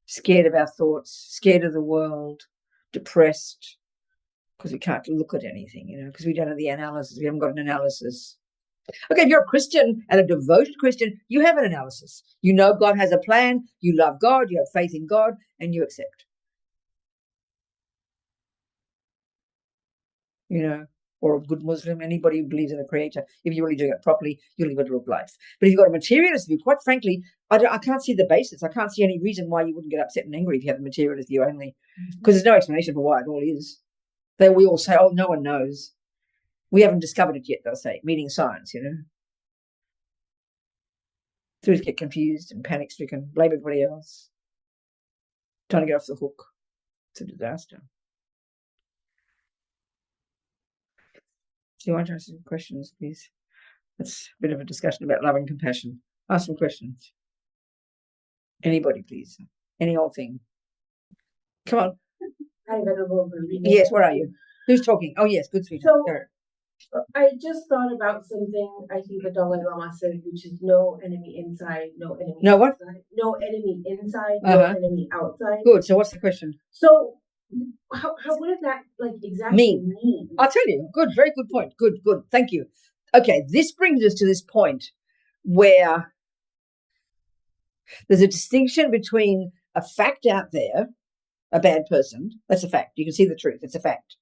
scared of our thoughts, scared of the world, depressed, because we can't look at anything, because we don't have the analysis. We haven't got an analysis. Okay, if you're a Christian and a devoted Christian, you have an analysis. You know God has a plan, you love God, you have faith in God, and you accept. Or a good Muslim, anybody who believes in a creator, if you're really doing it properly, you'll live a good life. But if you've got a materialist view, quite frankly, I can't see the basis. I can't see any reason why you wouldn't get upset and angry if you have a materialist view only, because there's no explanation for why it all is. Then we all say, oh, no one knows. We haven't discovered it yet, they'll say, meaning science, So we get confused and panic-stricken, blame everybody else, trying to get off the hook. It's a disaster. Do you want to ask some questions, please? That's a bit of a discussion about love and compassion. Ask some questions. Anybody, please. Any old thing. Come on. Hi, Venerable. Yes, where are you? Who's talking? Oh, yes, good sweetheart. So, I just thought about something I think the Dalai Lama said, which is no enemy inside, no enemy No what? outside. No enemy inside, no enemy outside. Good. So what's the question? So how what does that exactly mean? I'll tell you. Good, very good point. Good. Thank you. Okay, this brings us to this point where there's a distinction between a fact out there, a bad person, that's a fact. You can see the truth, it's a fact.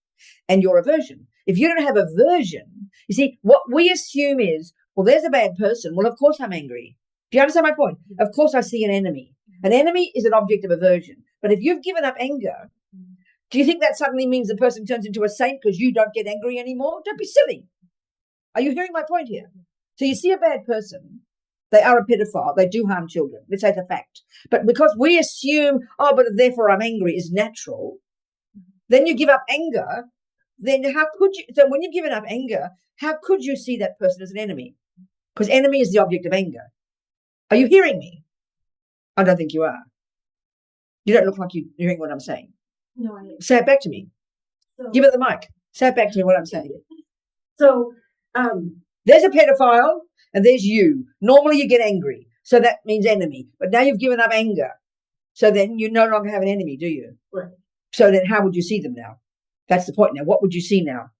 And your aversion. If you don't have aversion, you see, what we assume is, well, there's a bad person. Well, of course I'm angry. Do you understand my point? Of course I see an enemy. An enemy is an object of aversion. But if you've given up anger, do you think that suddenly means the person turns into a saint because you don't get angry anymore? Don't be silly. Are you hearing my point here? So you see a bad person, they are a pedophile, they do harm children. Let's say it's a fact. But because we assume, oh, but therefore I'm angry is natural, then you give up anger, then how could you? So when you've given up anger, how could you see that person as an enemy? Because enemy is the object of anger. Are you hearing me? I don't think you are. You don't look like you're hearing what I'm saying. No, I am. Say it back to me. So, give it the mic. Say it back to me what I'm saying. So, there's a pedophile and there's you. Normally you get angry, so that means enemy. But now you've given up anger, so then you no longer have an enemy, do you? Right. So then how would you see them now? That's the point now. What would you see now?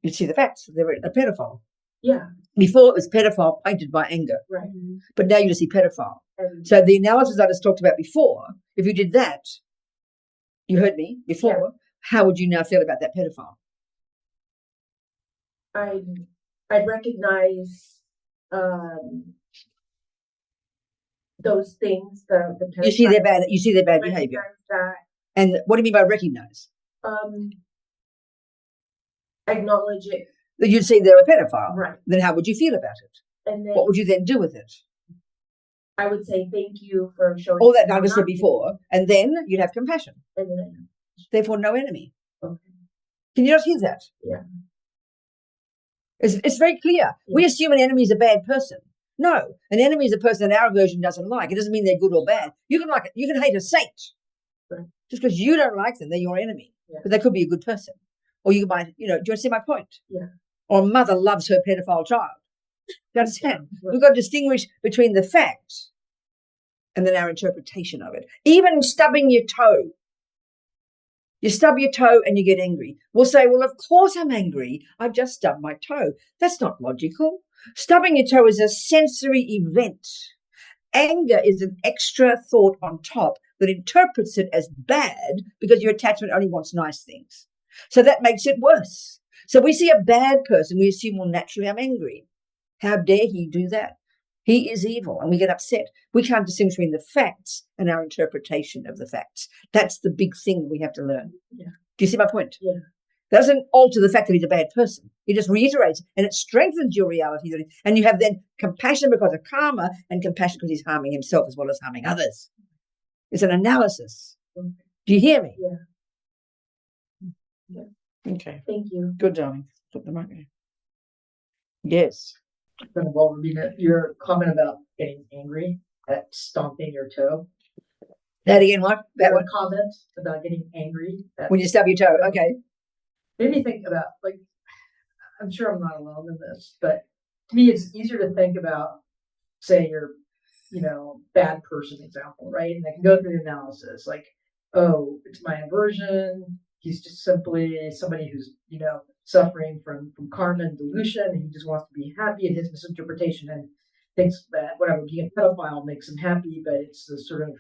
You'd see the facts. They were a pedophile. Yeah. Before it was pedophile painted by anger. Right. But now you just see pedophile. So the analysis I just talked about before, if you did that, you heard me before, how would you now feel about that pedophile? I'd recognize those things. You see their bad behavior. That. And what do you mean by recognize? Acknowledge it. That you'd see they're a pedophile. Right. Then how would you feel about it? And then what would you then do with it? I would say thank you for showing. All that I just said before, and then you'd have compassion. And then, therefore, no enemy. Okay. Can you not hear that? Yeah. It's very clear. Yeah. We assume an enemy is a bad person. No, an enemy is a person that our version doesn't like. It doesn't mean they're good or bad. You can like it. You can hate a saint. Right. Just because you don't like them, they're your enemy. Yeah. But they could be a good person. Or you might, do you want to see my point? Yeah. Or a mother loves her pedophile child. Do you understand? Right. We've got to distinguish between the fact and then our interpretation of it. Even stubbing your toe. You stub your toe and you get angry. We'll say, well, of course I'm angry. I've just stubbed my toe. That's not logical. Stubbing your toe is a sensory event. Anger is an extra thought on top that interprets it as bad because your attachment only wants nice things. So that makes it worse. So we see a bad person, we assume, well, naturally I'm angry. How dare he do that? He is evil, and we get upset. We can't distinguish between the facts and our interpretation of the facts. That's the big thing we have to learn. Yeah. Do you see my point? Yeah. That doesn't alter the fact that he's a bad person. It just reiterates, and it strengthens your reality. And you have then compassion because of karma and compassion because he's harming himself as well as harming others. It's an analysis. Okay. Do you hear me? Yeah. Yeah. Okay. Thank you. Good, darling. Put them up there. Yes. Well, your comment about getting angry at stomping your toe. That again, what? That one? Comment about getting angry when you stub your toe. Okay. Made me think about, I'm sure I'm not alone in this, but to me, it's easier to think about, say, your, bad person example, right? And I can go through the analysis, like, oh, it's my aversion. He's just simply somebody who's, suffering from karma and delusion, and he just wants to be happy in his misinterpretation and thinks that whatever being a pedophile makes him happy, but it's the sort of,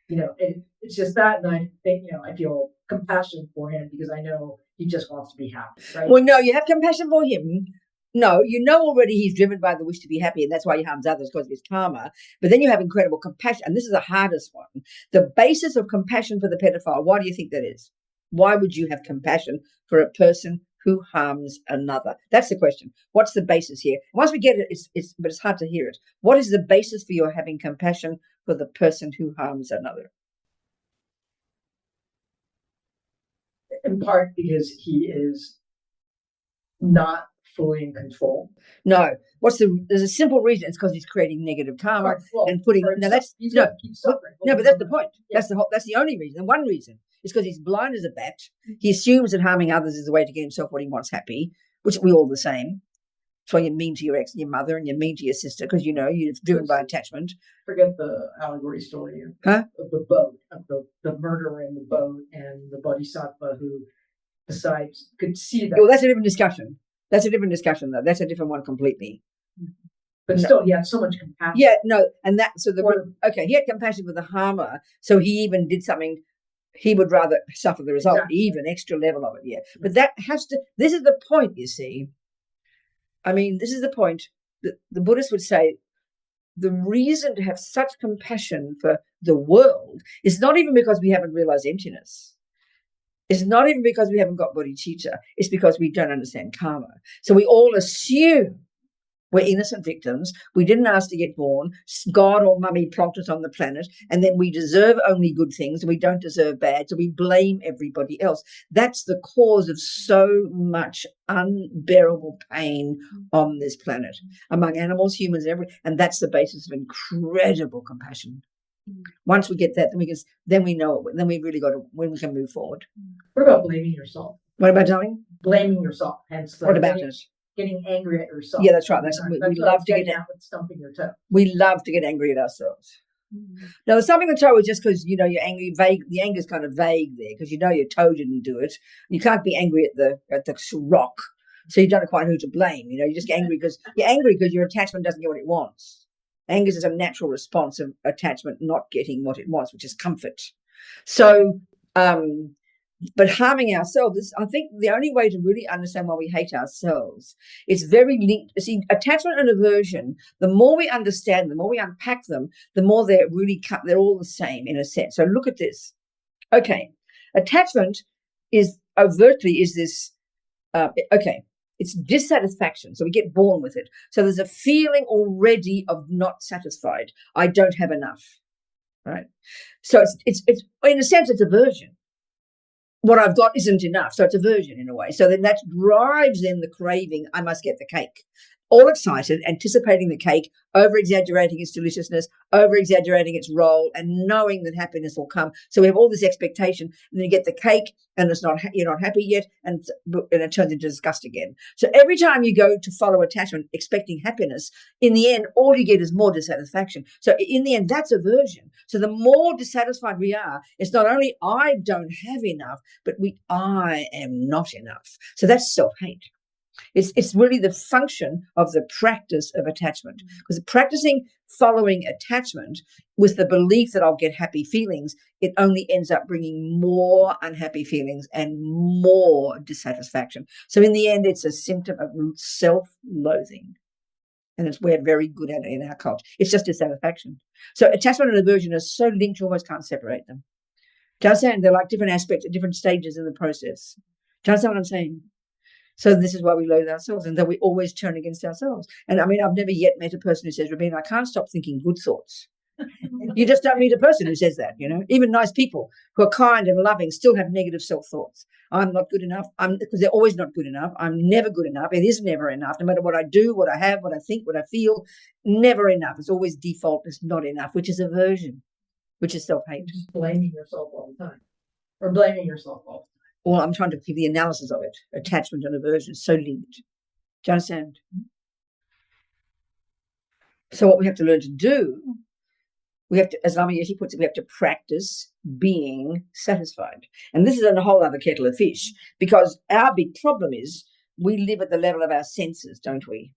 it's just that, and I think, I feel compassion for him because I know he just wants to be happy, right? Well, no, you have compassion for him. No, you know already he's driven by the wish to be happy, and that's why he harms others, because of his karma. But then you have incredible compassion, and this is the hardest one. The basis of compassion for the pedophile, why do you think that is? Why would you have compassion for a person who harms another? That's the question. What's the basis here? Once we get it, but it's hard to hear it. What is the basis for your having compassion for the person who harms another? In part because he is not fully in control. No. There's a simple reason. It's because he's creating negative karma and putting. No, that's he's no. gonna keep suffering. No, but that's the point. Yeah. That's the only reason. And one reason is because he's blind as a bat. He assumes that harming others is the way to get himself what he wants happy, which we're all the same. That's why you're mean to your ex and your mother, and you're mean to your sister because you're driven by attachment. Forget the allegory story of the boat, of the murderer in the boat, and the bodhisattva who could see that. Well, that's a different discussion. That's a different discussion, though. That's a different one completely. But still, he had so much compassion. Yeah, no, and he had compassion for the harmer, so he even did something. He would rather suffer the result, even extra level of it. Yeah, but that has to. This is the point, you see. I mean, this is the point. The Buddhists would say the reason to have such compassion for the world is not even because we haven't realized emptiness. It's not even because we haven't got bodhicitta. It's because we don't understand karma. So we all assume we're innocent victims. We didn't ask to get born. God or mummy plonked us on the planet, and then we deserve only good things and we don't deserve bad. So we blame everybody else. That's the cause of so much unbearable pain on this planet among animals, humans, and that's the basis of incredible compassion. Once we get that, then we know it. Then we really got to, when we can move forward. What about blaming yourself? What about, darling? Blaming yourself. Hence, what about it? Getting angry at yourself. Yeah, that's right. We love to get with stumping your toe. We love to get angry at ourselves. Now, the stumping the toe is just because you're angry. Vague. The anger's kind of vague there because your toe didn't do it. You can't be angry at the rock, so you don't know quite who to blame. You just get angry because your attachment doesn't get what it wants. Anger is a natural response of attachment not getting what it wants, which is comfort. So, but harming ourselves, I think the only way to really understand why we hate ourselves is very linked. See, attachment and aversion, the more we understand them, the more we unpack them, the more they're all the same in a sense. So look at this. Okay. Attachment is this, it's dissatisfaction. So we get born with it. So there's a feeling already of not satisfied. I don't have enough, right? So it's in a sense, it's aversion. What I've got isn't enough. So it's aversion in a way. So then that drives in the craving, I must get the cake. All excited, anticipating the cake, over-exaggerating its deliciousness, over-exaggerating its role, and knowing that happiness will come. So we have all this expectation, and then you get the cake, and you're not happy yet, and it turns into disgust again. So every time you go to follow attachment, expecting happiness, in the end, all you get is more dissatisfaction. So in the end, that's aversion. So the more dissatisfied we are, it's not only I don't have enough, but I am not enough. So that's self-hate. It's really the function of the practice of attachment, because practicing following attachment with the belief that I'll get happy feelings, it only ends up bringing more unhappy feelings and more dissatisfaction. So in the end, it's a symptom of self-loathing, and we're very good at it in our culture. It's just dissatisfaction. So attachment and aversion are so linked you almost can't separate them. Do you understand? They're like different aspects at different stages in the process. Do you understand what I'm saying? So this is why we loathe ourselves, and that we always turn against ourselves. And I mean, I've never yet met a person who says, Rabina, I can't stop thinking good thoughts. You just don't meet a person who says that, Even nice people who are kind and loving still have negative self-thoughts. I'm not good enough. Because they're always not good enough. I'm never good enough. It is never enough. No matter what I do, what I have, what I think, what I feel, never enough. It's always default. It's not enough, which is aversion, which is self-hate. Just blaming yourself all the time. Or blaming yourself all the time. Well, I'm trying to give the analysis of it. Attachment and aversion is so linked. Do you understand? So what we have to learn to do, we have to, as Lamrim puts it, we have to practice being satisfied. And this is a whole other kettle of fish, because our big problem is we live at the level of our senses, don't we?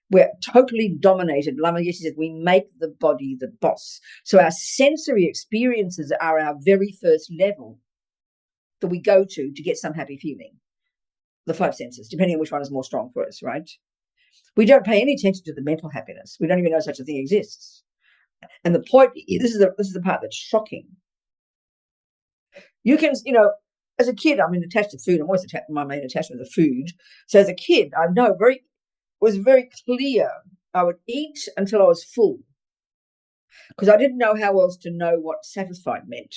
We're totally dominated. Lamrim says we make the body the boss. So our sensory experiences are our very first level that we go to get some happy feeling. The five senses, depending on which one is more strong for us, right? We don't pay any attention to the mental happiness. We don't even know such a thing exists. And the point, this is the part that's shocking. You can, as a kid, I'm attached to food. I'm always attached. My main attachment to food. So as a kid, I know was very clear. I would eat until I was full, because I didn't know how else to know what satisfied meant.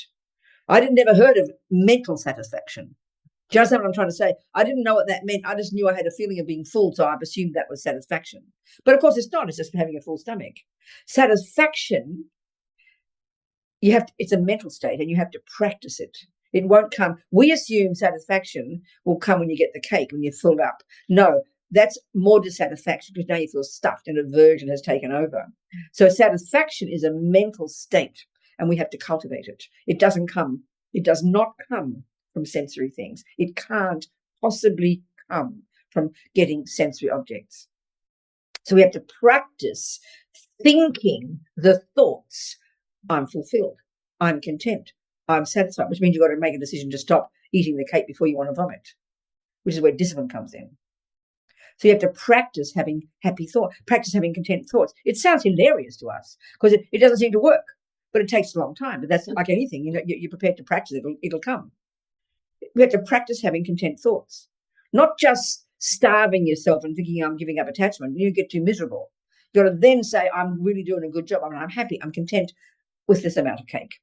I didn't ever heard of mental satisfaction. Do you understand what I'm trying to say? I didn't know what that meant. I just knew I had a feeling of being full, so I assumed that was satisfaction. But of course it's not. It's just having a full stomach. Satisfaction, it's a mental state, and you have to practice it. It won't come. We assume satisfaction will come when you get the cake, when you're filled up. No, that's more dissatisfaction, because now you feel stuffed and aversion has taken over. So satisfaction is a mental state, and we have to cultivate it. It does not come from sensory things. It can't possibly come from getting sensory objects. So we have to practice thinking the thoughts, I'm fulfilled, I'm content, I'm satisfied, which means you've got to make a decision to stop eating the cake before you want to vomit, which is where discipline comes in. So you have to practice having happy thoughts, practice having content thoughts. It sounds hilarious to us because it doesn't seem to work, but it takes a long time. But that's like anything, you're prepared to practice it, it'll come. We have to practice having content thoughts, not just starving yourself and thinking I'm giving up attachment. You get too miserable. You've got to then say, I'm really doing a good job. I'm happy. I'm content with this amount of cake.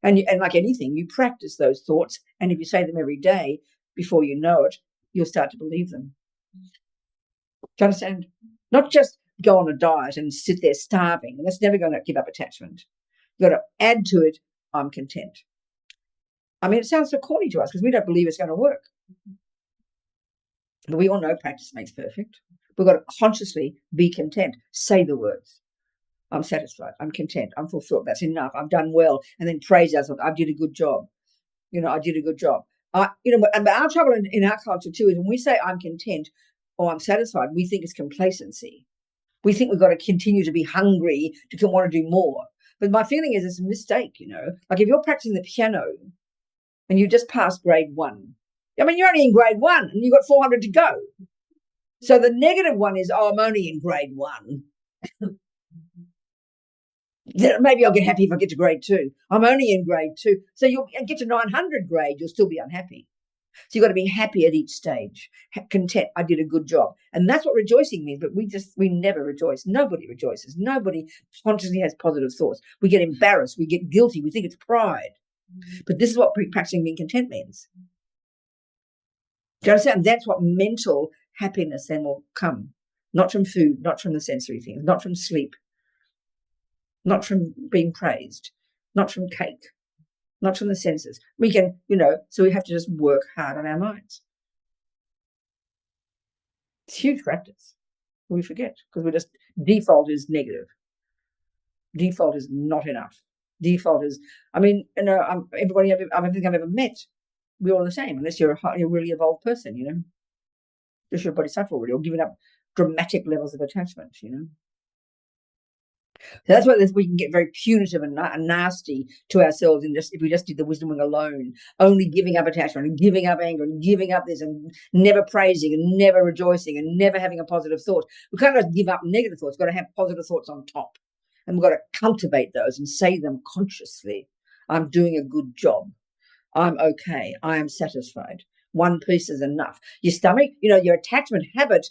And like anything, you practice those thoughts. And if you say them every day, before you know it, you'll start to believe them. Do you understand? Not just go on a diet and sit there starving. That's never going to give up attachment. You've got to add to it, I'm content. I mean, it sounds so corny to us because we don't believe it's going to work. But we all know practice makes perfect. We've got to consciously be content. Say the words. I'm satisfied. I'm content. I'm fulfilled. That's enough. I've done well. And then praise ourselves. I did a good job. I did a good job. And our trouble in our culture too is when we say I'm content or I'm satisfied, we think it's complacency. We think we've got to continue to be hungry to want to do more. But my feeling is it's a mistake, Like if you're practicing the piano and you just passed grade 1, I mean, you're only in grade 1 and you've got 400 to go. So the negative one is, I'm only in grade 1. Maybe I'll get happy if I get to grade 2. I'm only in grade 2. So you'll get to 900 grade, you'll still be unhappy. So you've got to be happy at each stage. Content, I did a good job. And that's what rejoicing means, but we never rejoice. Nobody rejoices. Nobody consciously has positive thoughts. We get embarrassed. We get guilty. We think it's pride. But this is what practicing being content means. Do you understand? That's what mental happiness then will come. Not from food, not from the sensory things, not from sleep, not from being praised, not from cake, not from the senses. We can, so we have to just work hard on our minds. It's huge practice. We forget because default is negative. Default is not enough. Default is, everybody I've ever met, we're all the same, unless you're a really evolved person, Just your bodhisattva already, or giving up dramatic levels of attachment, So that's why we can get very punitive and nasty to ourselves, and if we just did the wisdom wing alone, only giving up attachment and giving up anger and giving up this and never praising and never rejoicing and never having a positive thought. We can't just give up negative thoughts. We've got to have positive thoughts on top. And we've got to cultivate those and say them consciously. I'm doing a good job. I'm okay. I am satisfied. One piece is enough. Your stomach, your attachment habit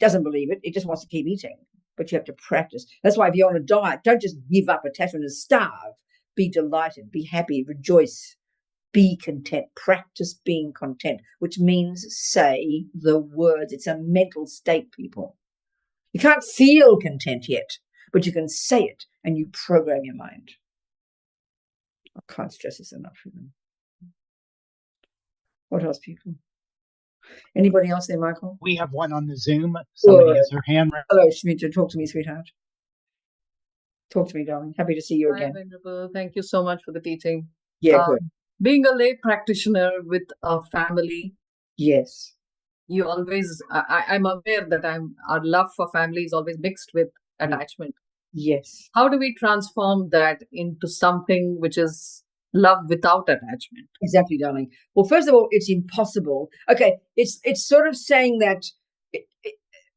doesn't believe it. It just wants to keep eating. But you have to practice. That's why if you're on a diet, don't just give up attachment and starve. Be delighted. Be happy. Rejoice. Be content. Practice being content, which means say the words. It's a mental state, people. You can't feel content yet, but you can say it and you program your mind. I can't stress this enough for them. What else, people? Anybody else there, Michael? We have one on the Zoom. Somebody has their hand raised. Hello, Shmita. Talk to me, sweetheart. Talk to me, darling. Happy to see you Hi, again. Venerable. Thank you so much for the teaching. Yeah, Um, good. Being a lay practitioner with a family, Yes. you always, I'm aware that our love for family is always mixed with attachment. Yes. How do we transform that into something which is love without attachment? Exactly, darling. Well, first of all, it's impossible. Okay, it's sort of saying that,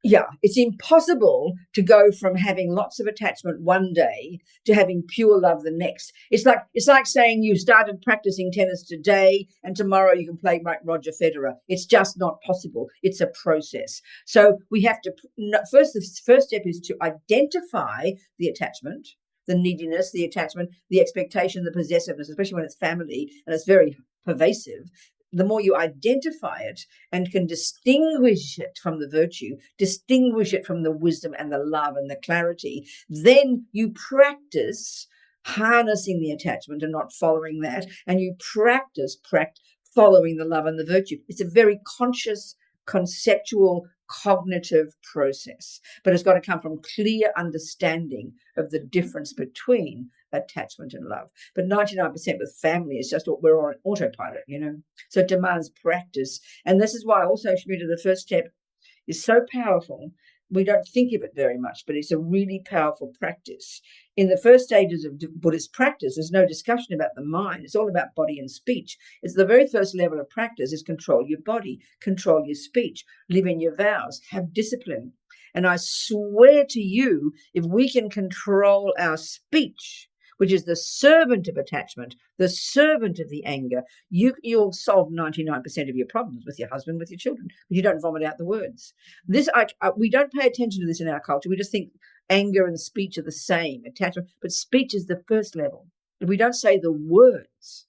yeah, it's impossible to go from having lots of attachment one day to having pure love the next. It's like saying you started practicing tennis today and tomorrow you can play like Roger Federer. It's just not possible. It's a process. So we have to the first step is to identify the attachment, the neediness, the attachment, the expectation, the possessiveness, especially when it's family and it's very pervasive. The more you identify it and can distinguish it from the virtue, distinguish it from the wisdom and the love and the clarity, then you practice harnessing the attachment and not following that, and you practice following the love and the virtue. It's a very conscious, conceptual, cognitive process, but it's got to come from clear understanding of the difference between attachment and love. But 99% with family is just what we're on autopilot, so it demands practice. And this is why also, Shmita, the first step is so powerful. We don't think of it very much, but it's a really powerful practice. In the first stages of Buddhist practice, there's no discussion about the mind. It's all about body and speech. It's the very first level of practice is control your body, control your speech, live in your vows, have discipline. And I swear to you, if we can control our speech, which is the servant of attachment, the servant of the anger, you'll solve 99% of your problems with your husband, with your children, but you don't vomit out the words. We don't pay attention to this in our culture. We just think anger and speech are the same, attachment, but speech is the first level. If we don't say the words,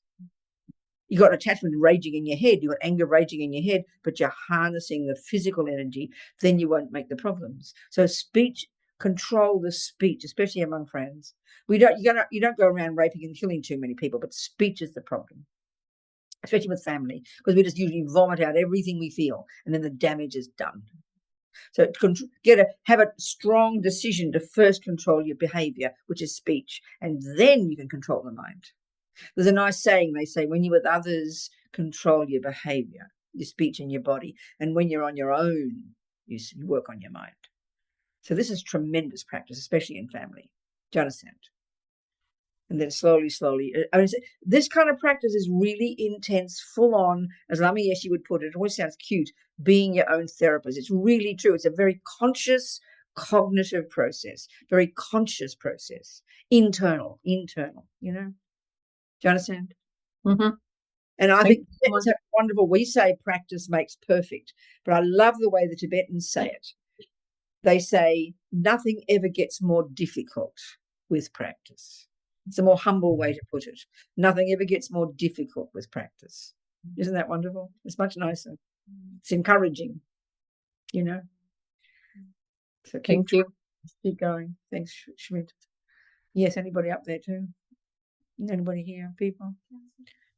you've got attachment raging in your head, you've got anger raging in your head, but you're harnessing the physical energy, then you won't make the problems. So speech, control the speech, especially among friends. You don't go around raping and killing too many people, but speech is the problem, especially with family, because we just usually vomit out everything we feel, and then the damage is done. So have a strong decision to first control your behavior, which is speech, and then you can control the mind. There's a nice saying, they say, when you're with others, control your behavior, your speech and your body, and when you're on your own, you work on your mind. So this is tremendous practice, especially in family. Do you understand? And then slowly, this kind of practice is really intense, full on, as Lama Yeshe would put it always sounds cute, being your own therapist. It's really true. It's a very conscious, cognitive process, very conscious process, internal, Do you understand? Mm-hmm. And I think it's wonderful. We say practice makes perfect, but I love the way the Tibetans say it. They say nothing ever gets more difficult with practice. It's a more humble way to put it. Nothing ever gets more difficult with practice. Isn't that wonderful? It's much nicer. It's encouraging, So keep going. Thanks, Schmidt. Yes, anybody up there too? Anybody here, people?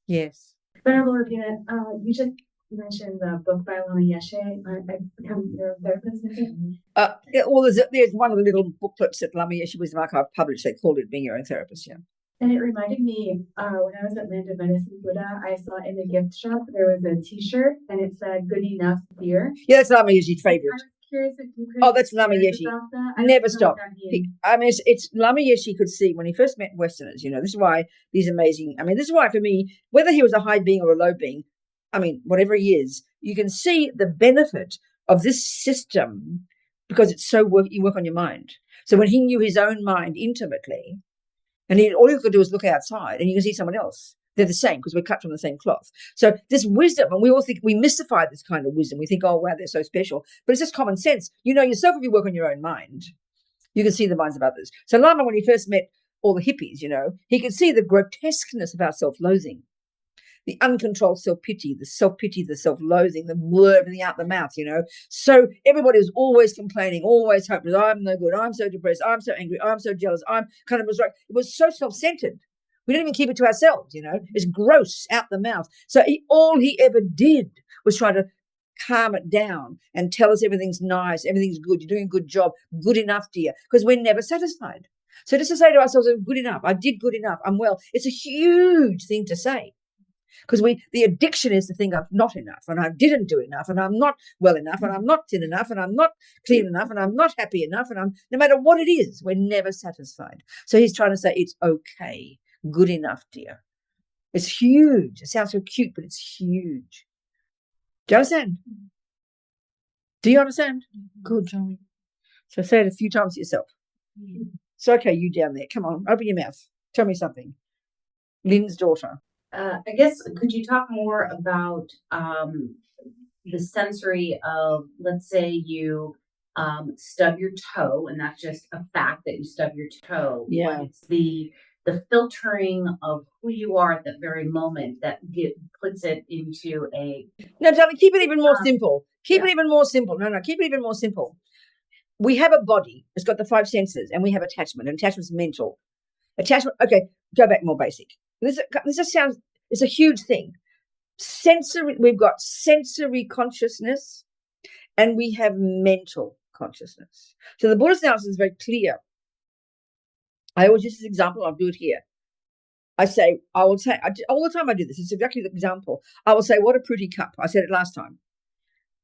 Yes. Venerable Rabina, you just mentioned the book by Lama Yeshe. I've become your therapist, I think. Well, there's one of the little booklets that Lama Yeshe Wisdom Archive published. They called it Being Your Own Therapist, yeah. And it reminded me, when I was at Land of Medicine Buddha, I saw in the gift shop, there was a t-shirt and it said, "Good enough, dear." Yeah, that's Lama Yeshe's favorite. I was curious if you could. Oh, that's Lama Yeshe. Never stop. It's Lama Yeshe could see when he first met Westerners, this is why these amazing, this is why for me, whether he was a high being or a low being, whatever he is, you can see the benefit of this system because it's so you work on your mind. So when he knew his own mind intimately, and all you could do is look outside and you can see someone else. They're the same because we're cut from the same cloth. So this wisdom, and we all think, we mystify this kind of wisdom. We think, oh, wow, they're so special. But it's just common sense. You know yourself, if you work on your own mind, you can see the minds of others. So Lama, when he first met all the hippies, he could see the grotesqueness of our self-loathing, the uncontrolled self-pity, the self-loathing, the blur everything out the mouth, So everybody was always complaining, always hopeless. I'm no good. I'm so depressed. I'm so angry. I'm so jealous. I'm kind of It was so self-centered. We didn't even keep it to ourselves, It's gross out the mouth. So all he ever did was try to calm it down and tell us everything's nice, everything's good, you're doing a good job, good enough, dear, because we're never satisfied. So just to say to ourselves, I'm good enough, I did good enough, I'm well, it's a huge thing to say. Because the addiction is to think I'm not enough and I didn't do enough and I'm not well enough and I'm not thin enough and I'm not clean enough and I'm not happy enough and I'm, no matter what it is, we're never satisfied. So he's trying to say it's okay, good enough, dear. It's huge. It sounds so cute, but it's huge. Do you understand? Do you understand? Good. So say it a few times to yourself. It's okay, you down there. Come on, open your mouth. Tell me something. Lynn's daughter. I guess, could you talk more about the sensory of, let's say you stub your toe, and that's just a fact that you stub your toe. Yeah. But it's the filtering of who you are at that very moment that puts it into a... No, darling, keep it even more simple. Keep it even more simple. No, keep it even more simple. We have a body. It's got the 5 senses, and we have attachment. And attachment's mental. Attachment, okay, go back more basic. This just sounds, it's a huge thing. Sensory, we've got sensory consciousness and we have mental consciousness. So the Buddhist analysis is very clear. I always use this example, I'll do it here. I will say, all the time I do this, it's exactly the example. I will say, what a pretty cup. I said it last time.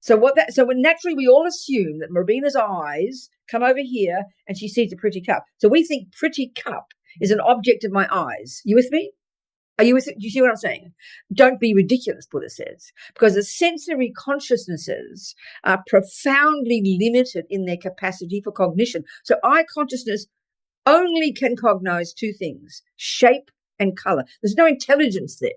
So when naturally we all assume that Marina's eyes come over here and she sees a pretty cup. So we think pretty cup is an object of my eyes. You with me? Are you with it? Do you see what I'm saying? Don't be ridiculous, Buddha says, because the sensory consciousnesses are profoundly limited in their capacity for cognition. So eye consciousness only can cognize 2 things, shape and color. There's no intelligence there.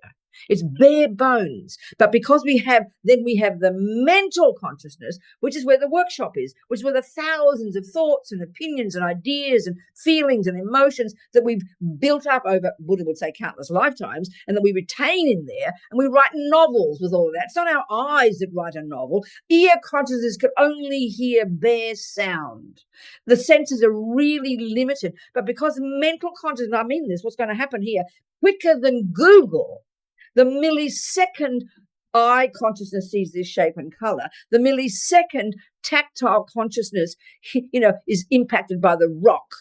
It's bare bones. But because we have the mental consciousness, which is where the workshop is, which is where the thousands of thoughts and opinions and ideas and feelings and emotions that we've built up over, Buddha would say, countless lifetimes, and that we retain in there, and we write novels with all of that. It's not our eyes that write a novel. Ear consciousness can only hear bare sound. The senses are really limited. But because mental consciousness, I mean this, what's going to happen here, quicker than Google, the millisecond eye consciousness sees this shape and color. The millisecond tactile consciousness, is impacted by the rock.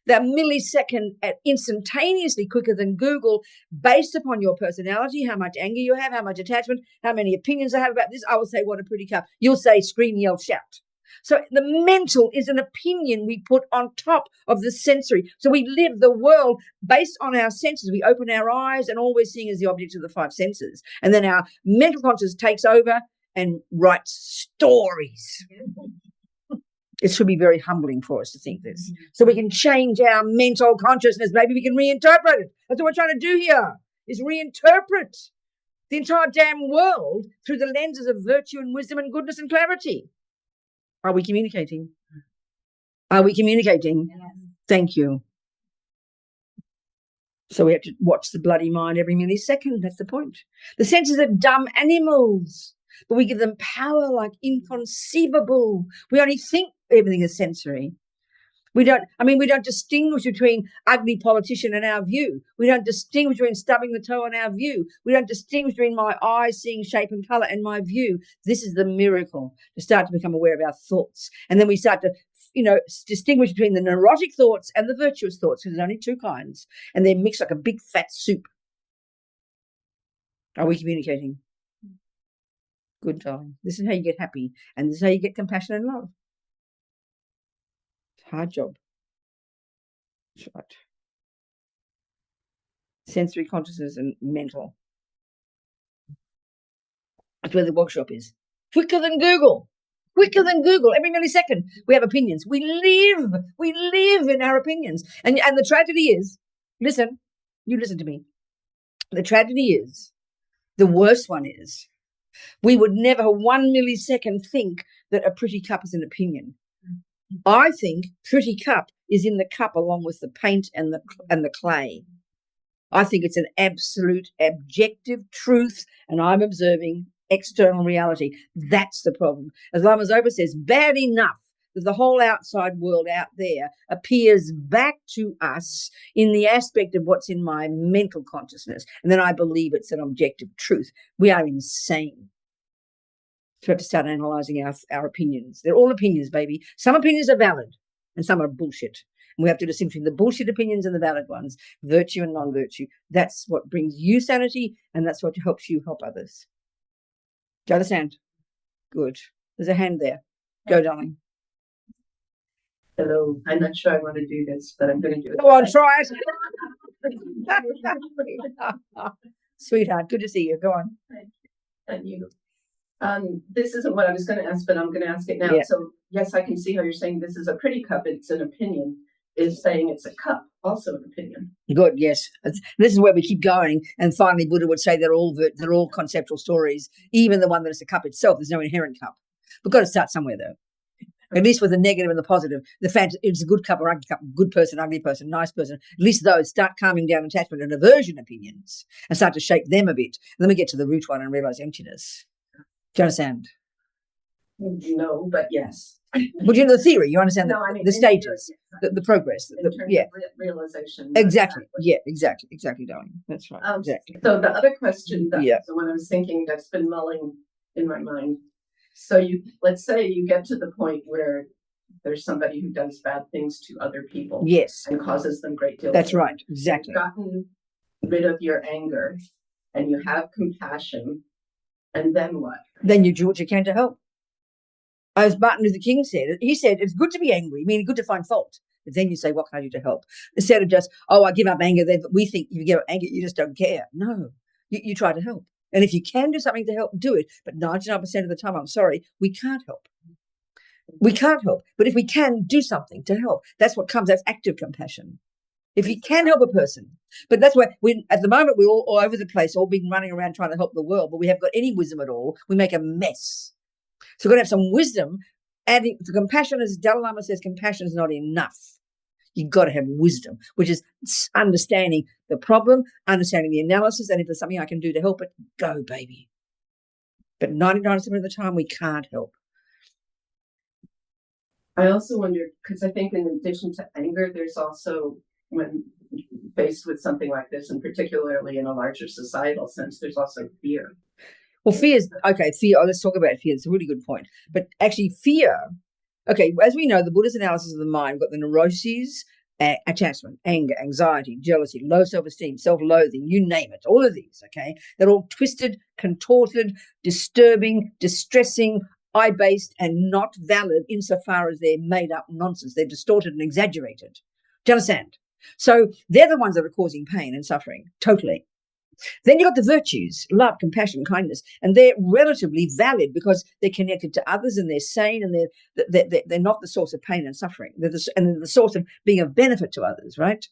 That millisecond, instantaneously quicker than Google, based upon your personality, how much anger you have, how much attachment, how many opinions I have about this. I will say, what a pretty cup. You'll say, scream, yell, shout. So the mental is an opinion we put on top of the sensory. So we live the world based on our senses. We open our eyes and all we're seeing is the object of the 5 senses. And then our mental consciousness takes over and writes stories. It should be very humbling for us to think this. So we can change our mental consciousness. Maybe we can reinterpret it. That's what we're trying to do here, is reinterpret the entire damn world through the lenses of virtue and wisdom and goodness and clarity. Are we communicating? Are we communicating? Yes. Thank you. So we have to watch the bloody mind every millisecond. That's the point. The senses are dumb animals, but we give them power like inconceivable. We only think everything is sensory. We don't distinguish between ugly politician and our view. We don't distinguish between stubbing the toe and our view. We don't distinguish between my eyes seeing shape and color and my view. This is the miracle, to start to become aware of our thoughts. And then we start to, distinguish between the neurotic thoughts and the virtuous thoughts, because there's only 2 kinds. And they're mixed like a big fat soup. Are we communicating? Good, darling. This is how you get happy. And this is how you get compassion and love. Hard job. That's right. Sensory consciousness and mental. That's where the workshop is. Quicker than Google. Quicker than Google. Every millisecond we have opinions. We live in our opinions. And the tragedy is, listen to me. The tragedy is, the worst one is, we would never 1 millisecond think that a pretty cup is an opinion. I think pretty cup is in the cup along with the paint and the clay. I think it's an absolute objective truth, and I'm observing external reality. That's the problem. As Lama Zopa says, bad enough that the whole outside world out there appears back to us in the aspect of what's in my mental consciousness, and then I believe it's an objective truth. We are insane. So we have to start analysing our opinions. They're all opinions, baby. Some opinions are valid and some are bullshit. And we have to distinguish between the bullshit opinions and the valid ones, virtue and non-virtue. That's what brings you sanity, and that's what helps you help others. Do you understand? Good. There's a hand there. Go, darling. Hello. I'm not sure I want to do this, but I'm going to do it. Go on, try it. Sweetheart, good to see you. Go on. And you. This isn't what I was going to ask, but I'm going to ask it now. Yeah. So yes, I can see how you're saying this is a pretty cup. It's an opinion. Is saying it's a cup also an opinion? Good, yes. This is where we keep going. And finally, Buddha would say they're all conceptual stories. Even the one that is a cup itself, there's no inherent cup. We've got to start somewhere, though. At least with the negative and the positive. The fact it's a good cup or ugly cup, good person, ugly person, nice person. At least those start calming down attachment and aversion opinions and start to shape them a bit. And then we get to the root one and realize emptiness. Do you understand? No, but yes. Would you know the theory? You understand No, I mean, the stages, the progress. In terms yeah. of realization. Exactly. Yeah, exactly, darling. That's right. Exactly. So the other question that Yeah. so when I was thinking, that's been mulling in my mind. So let's say you get to the point where there's somebody who does bad things to other people. Yes. And causes them great deal. That's right. Exactly. You've gotten rid of your anger and you have compassion. And then what? Then you do what you can to help. As Martin Luther King said, he said, it's good to be angry, meaning good to find fault. But then you say, what can I do to help? Instead of just, I give up anger, then we think if you give up anger, you just don't care. No, you try to help. And if you can do something to help, do it. But 99% of the time, I'm sorry, we can't help. We can't help. But if we can do something to help, that's what comes, that's active compassion. If you can help a person. But that's why at the moment, we're all over the place, all being running around trying to help the world, but we haven't got any wisdom at all. We make a mess. So we're going to have some wisdom. Adding to compassion, as Dalai Lama says, compassion is not enough. You've got to have wisdom, which is understanding the problem, understanding the analysis, and if there's something I can do to help it, go, baby. But 99% of the time, we can't help. I also wonder, because I think in addition to anger, there's also, when faced with something like this, and particularly in a larger societal sense, there's also fear. Well, fear. Let's talk about fear. It's a really good point. But actually, fear, as we know, the Buddha's analysis of the mind, we've got the neuroses, attachment, anger, anxiety, jealousy, low self-esteem, self-loathing, you name it, all of these, they're all twisted, contorted, disturbing, distressing, I-based, and not valid insofar as they're made up nonsense. They're distorted and exaggerated. Do you understand? So they're the ones that are causing pain and suffering, totally. Then you've got the virtues, love, compassion, kindness, and they're relatively valid because they're connected to others and they're sane and they're not the source of pain and suffering. They're the source of being of benefit to others, right?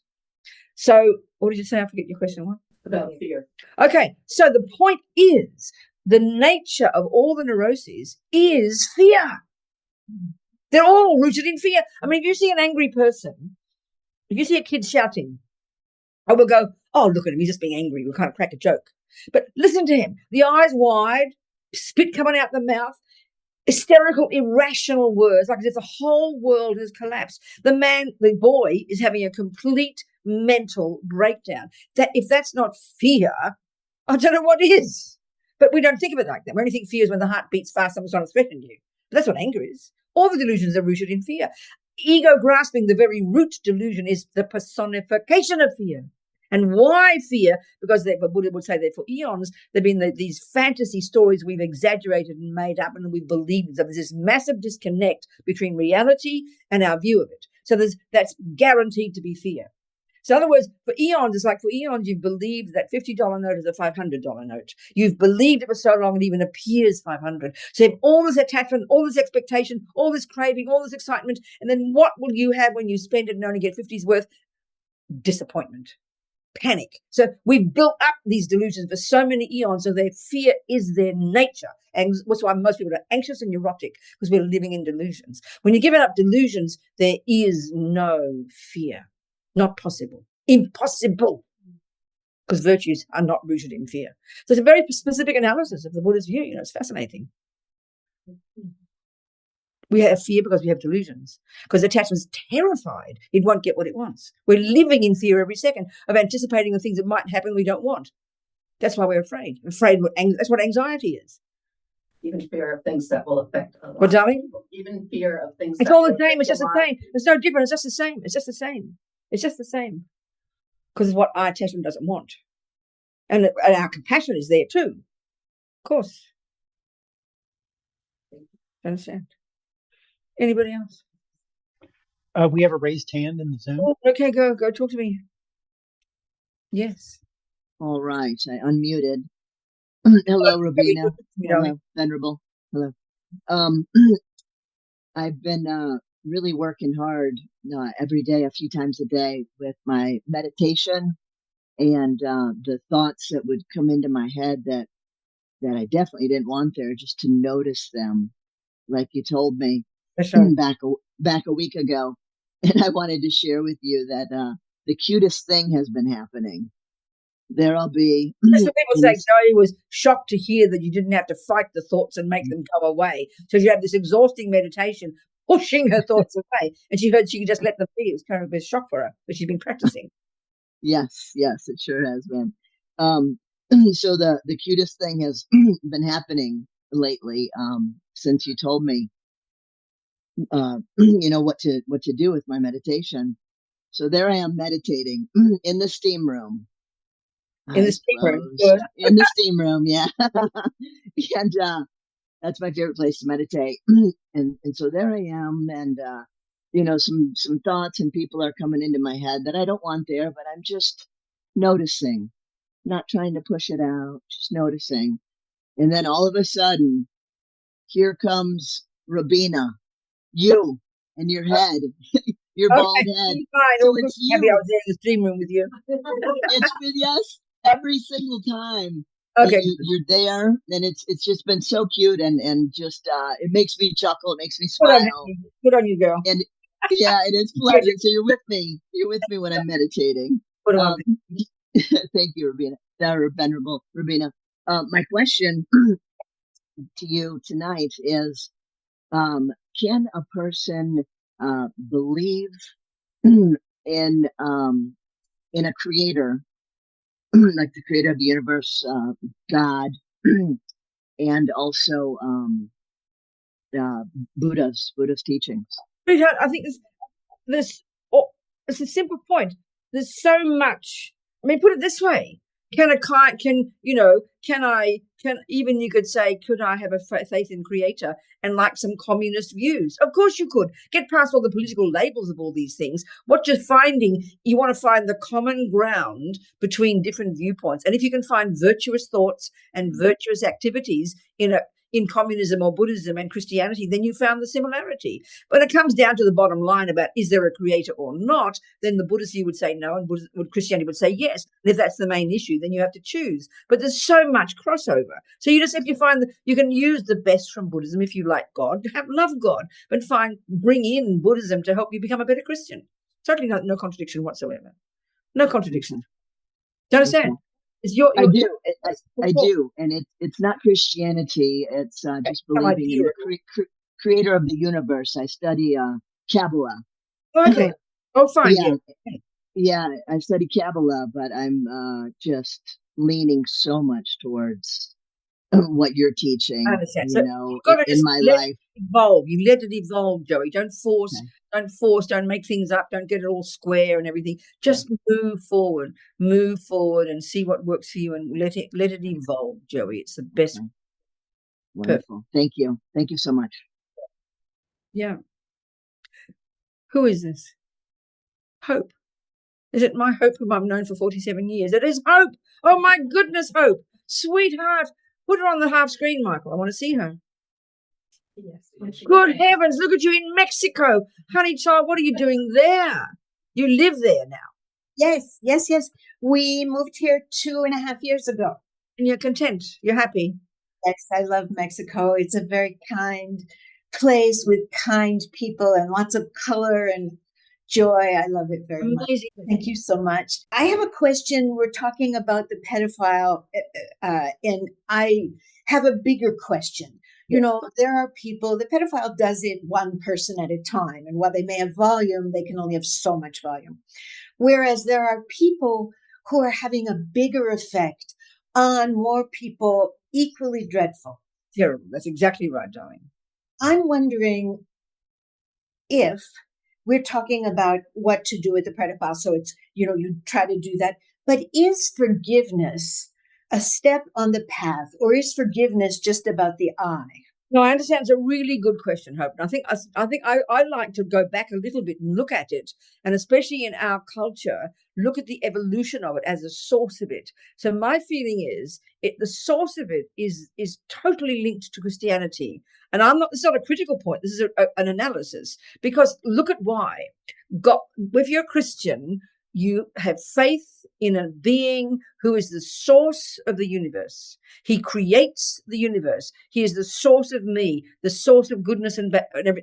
So what did you say? I forget your question. What? About fear. Okay, so the point is the nature of all the neuroses is fear. They're all rooted in fear. I mean, if you see an angry person, if you see a kid shouting, I will go, oh, look at him, he's just being angry. We'll kind of crack a joke. But listen to him. The eyes wide, spit coming out the mouth, hysterical, irrational words, like as if the whole world has collapsed. The boy is having a complete mental breakdown. That if that's not fear, I don't know what is. But we don't think of it like that. We only think fear is when the heart beats fast, someone's trying to threaten you. But that's what anger is. All the delusions are rooted in fear. Ego grasping, the very root delusion, is the personification of fear. And why fear? Because Buddha would say that for eons, there have been these fantasy stories we've exaggerated and made up and we've believed. So there's this massive disconnect between reality and our view of it. So that's guaranteed to be fear. So in other words, for eons, it's like for eons, you've believed that $50 note is a $500 note. You've believed it for so long it even appears 500. So you have all this attachment, all this expectation, all this craving, all this excitement. And then what will you have when you spend it and only get 50's worth? Disappointment. Panic. So we've built up these delusions for so many eons, so their fear is their nature. And that's why most people are anxious and neurotic, because we're living in delusions. When you're giving up delusions, there is no fear. Not possible. Impossible. Because virtues are not rooted in fear. So it's a very specific analysis of the Buddha's view. It's fascinating. We have fear because we have delusions. Because attachment's terrified it won't get what it wants. We're living in fear every second of anticipating the things that might happen we don't want. That's why we're afraid. That's what anxiety is. Even fear of things that will affect a lot Well, of darling, people. Even fear of things it's that all will the same. affect It's just a the lot. same. It's no different. It's just the same. It's just the same. It's just the same. Because it's what our attachment doesn't want. And our compassion is there too. Of course. Understand? Anybody else? We have a raised hand in the Zoom. Oh, okay, go talk to me. Yes. All right, I unmuted. Hello, Robina. Hello, Venerable. Hello. I've been really working hard every day, a few times a day, with my meditation and the thoughts that would come into my head that I definitely didn't want there, just to notice them, like you told me back a week ago. And I wanted to share with you that the cutest thing has been happening. There I'll be. That's what people say. Joey was shocked to hear that you didn't have to fight the thoughts and make them go away. So you have this exhausting meditation pushing her thoughts away, and she heard she could just let them be. It was kind of a bit of a shock for her, but she's been practicing. Yes, it sure has been. So the cutest thing has been happening lately, since you told me, what to do with my meditation. So there I am meditating in the steam room. In the steam room, in the steam room, yeah. And that's my favorite place to meditate. And so there I am, and some thoughts and people are coming into my head that I don't want there, but I'm just noticing, not trying to push it out, just noticing. And then all of a sudden, here comes Robina, you and your head, your bald head. Fine, so it's you. Happy I was there in the steam room with you. It's been, yes, every single time. Okay, you're there, and it's just been so cute, and just it makes me chuckle, it makes me smile. Good on you, girl. And yeah, it is pleasant. So you're with me when I'm meditating. Thank you, Robina. Venerable Robina. My question to you tonight is, can a person believe in a creator, like the creator of the universe, God, and also Buddha's teachings? Sweetheart, I think it's a simple point. There's so much. I mean, put it this way: can even you could say, could I have a faith in Creator and like some communist views? Of course you could. Get past all the political labels of all these things. What you're finding, you want to find the common ground between different viewpoints. And if you can find virtuous thoughts and virtuous activities in communism or Buddhism and Christianity, then you found the similarity. When it comes down to the bottom line about is there a creator or not, then the Buddhist view would say no, and Christianity would say yes. And if that's the main issue, then you have to choose. But there's so much crossover. So you can use the best from Buddhism if you like God, love God, but bring in Buddhism to help you become a better Christian. Totally no contradiction whatsoever. No contradiction. Do you understand? I do, and it's not Christianity. It's just believing in the creator of the universe. I study Kabbalah. Okay. Oh, fine. Yeah, I study Kabbalah, but I'm just leaning so much towards what you're teaching. I understand. In my life. Evolve. You let it evolve, Joey. Don't force. Okay. Don't make things up. Don't get it all square and everything. Just move forward and see what works for you, and let it evolve, Joey. It's the best. Okay. Wonderful. Thank you so much. Yeah. Who is this? Hope. Is it my Hope, whom I've known for 47 years? It is Hope. Oh my goodness, Hope. Sweetheart. Put her on the half screen, Michael. I want to see her. Yes. Good heavens, look at you in Mexico. Honey child, what are you doing there? You live there now. Yes. We moved here 2.5 years ago. And you're content? You're happy? Yes, I love Mexico. It's a very kind place with kind people and lots of color and joy. I love it very much. Thank you so much. I have a question. We're talking about the pedophile, and I have a bigger question. There are people, the pedophile does it one person at a time. And while they may have volume, they can only have so much volume. Whereas there are people who are having a bigger effect on more people equally dreadful. Terrible. That's exactly right, darling. I'm wondering if we're talking about what to do with the pedophile. So it's, you try to do that. But is forgiveness a step on the path, or is forgiveness just about the I? No, I understand. It's a really good question, Hope. And I like to go back a little bit and look at it, and especially in our culture, look at the evolution of it as a source of it. So my feeling is the source of it is totally linked to Christianity. And this is not a critical point. This is an analysis, because look at why. God, if you're a Christian, you have faith in a being who is the source of the universe. He creates the universe. He is the source of me, the source of goodness and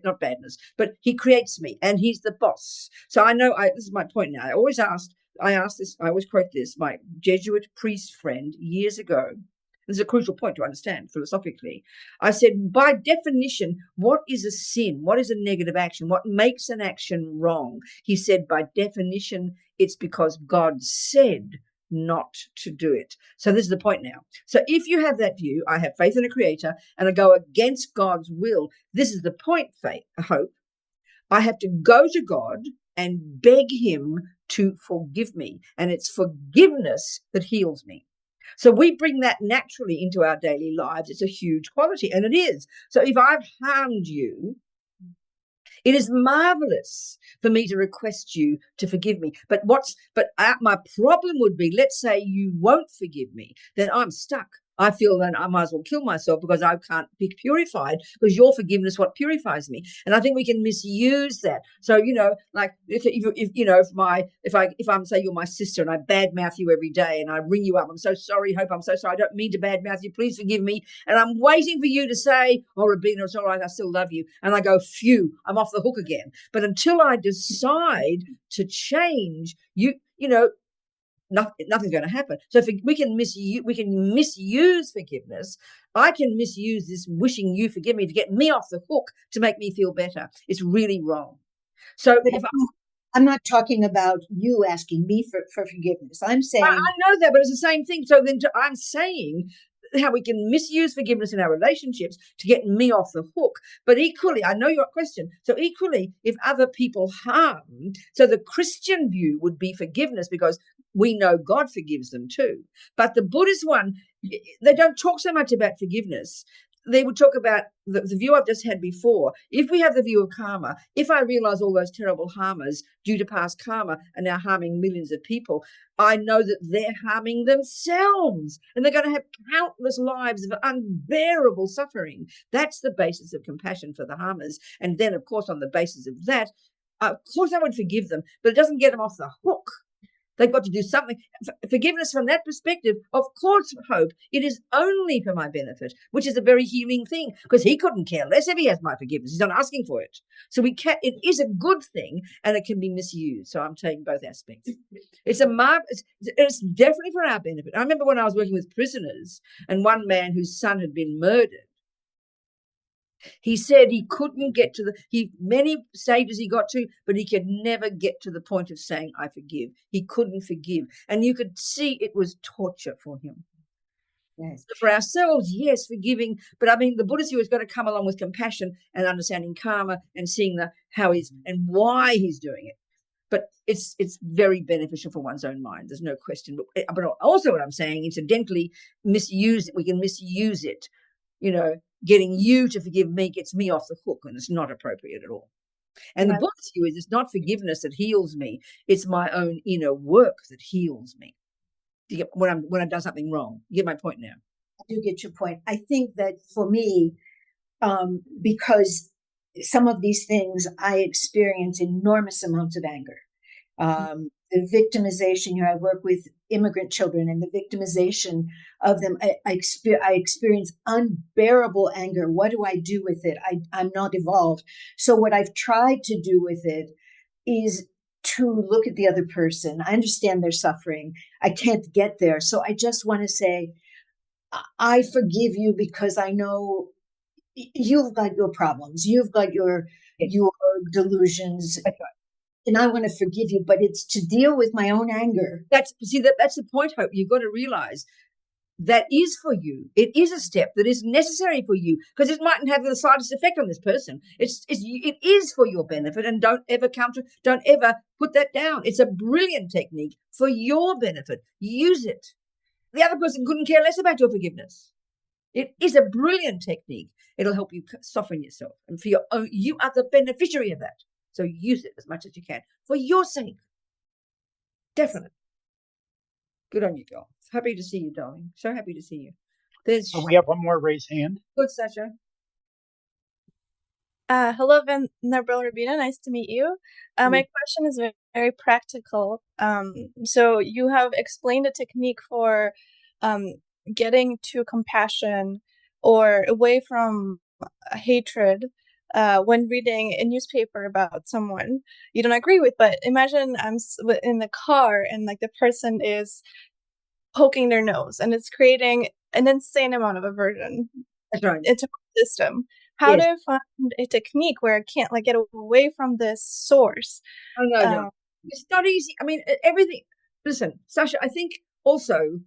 not badness, but he creates me, and he's the boss. So I know, this is my point now. I always quote this, my Jesuit priest friend years ago. This is a crucial point to understand philosophically. I said, by definition, what is a sin? What is a negative action? What makes an action wrong? He said, by definition, it's because God said not to do it. So this is the point now. So if you have that view, I have faith in a creator and I go against God's will. This is the point, Hope. I have to go to God and beg him to forgive me. And it's forgiveness that heals me. So we bring that naturally into our daily lives. It's a huge quality, and it is. So if I've harmed you, it is marvelous for me to request you to forgive me. But my problem would be, let's say you won't forgive me, then I'm stuck. I feel that I might as well kill myself because I can't be purified, because your forgiveness is what purifies me. And I think we can misuse that. So, like if I'm say you're my sister and I badmouth you every day and I ring you up, I'm so sorry, Hope, I'm so sorry, I don't mean to badmouth you, please forgive me. And I'm waiting for you to say, oh, Rabina, it's all right, I still love you. And I go, phew, I'm off the hook again. But until I decide to change, nothing's going to happen. So if we can misuse forgiveness. I can misuse this wishing you forgive me to get me off the hook to make me feel better. It's really wrong. So I'm not talking about you asking me for forgiveness. I'm saying I know that, but it's the same thing. So then I'm saying how we can misuse forgiveness in our relationships to get me off the hook. But equally, I know your question. So equally, if other people harm, so the Christian view would be forgiveness because we know God forgives them too. But the Buddhist one, they don't talk so much about forgiveness. They would talk about the view I've just had before. If we have the view of karma, if I realize all those terrible harmers due to past karma are now harming millions of people, I know that they're harming themselves and they're going to have countless lives of unbearable suffering. That's the basis of compassion for the harmers. And then, of course, on the basis of that, of course I would forgive them, but it doesn't get them off the hook. They've got to do something. Forgiveness from that perspective, of course, Hope, it is only for my benefit, which is a very healing thing, because he couldn't care less if he has my forgiveness. He's not asking for it. So it is a good thing, and it can be misused. So I'm taking both aspects. It's definitely for our benefit. I remember when I was working with prisoners, and one man whose son had been murdered, he said he couldn't get to many stages he got to, but he could never get to the point of saying, I forgive. He couldn't forgive. And you could see it was torture for him. Yes. So for ourselves, yes, forgiving. But I mean, the Buddhist view has got to come along with compassion and understanding karma and seeing how he's and why he's doing it. But it's very beneficial for one's own mind. There's no question. But also what I'm saying, incidentally, we can misuse it. Getting you to forgive me gets me off the hook, and it's not appropriate at all. And the Buddhist view is it's not forgiveness that heals me; it's my own inner work that heals me. When I've done something wrong, you get my point now. I do get your point. I think that for me, because some of these things I experience enormous amounts of anger. The victimization, I work with immigrant children, and the victimization of them, I experience unbearable anger. What do I do with it? I'm not evolved. So what I've tried to do with it is to look at the other person. I understand their suffering. I can't get there. So I just want to say, I forgive you because I know you've got your problems. You've got your delusions. That's right. And I want to forgive you, but it's to deal with my own anger. That's the point, Hope. You've got to realize that is for you. It is a step that is necessary for you because it mightn't have the slightest effect on this person. It is for your benefit, and don't ever put that down. It's a brilliant technique for your benefit. Use it. The other person couldn't care less about your forgiveness. It is a brilliant technique. It'll help you soften yourself, and for your own, you are the beneficiary of that. So use it as much as you can for your sake. Definitely. Good on you, girl. Happy to see you, darling. So happy to see you. We have one more raised hand. Good, Sasha. Hello, Venerable Rabina. Nice to meet you. My question is very, very practical. So you have explained a technique for getting to compassion or away from hatred when reading a newspaper about someone you don't agree with. But imagine I'm in the car and like the person is poking their nose and it's creating an insane amount of aversion. That's right. It's a system. How do I find a technique where I can't like get away from this source? Oh no. It's not easy. I mean, everything. Listen, Sasha, I think also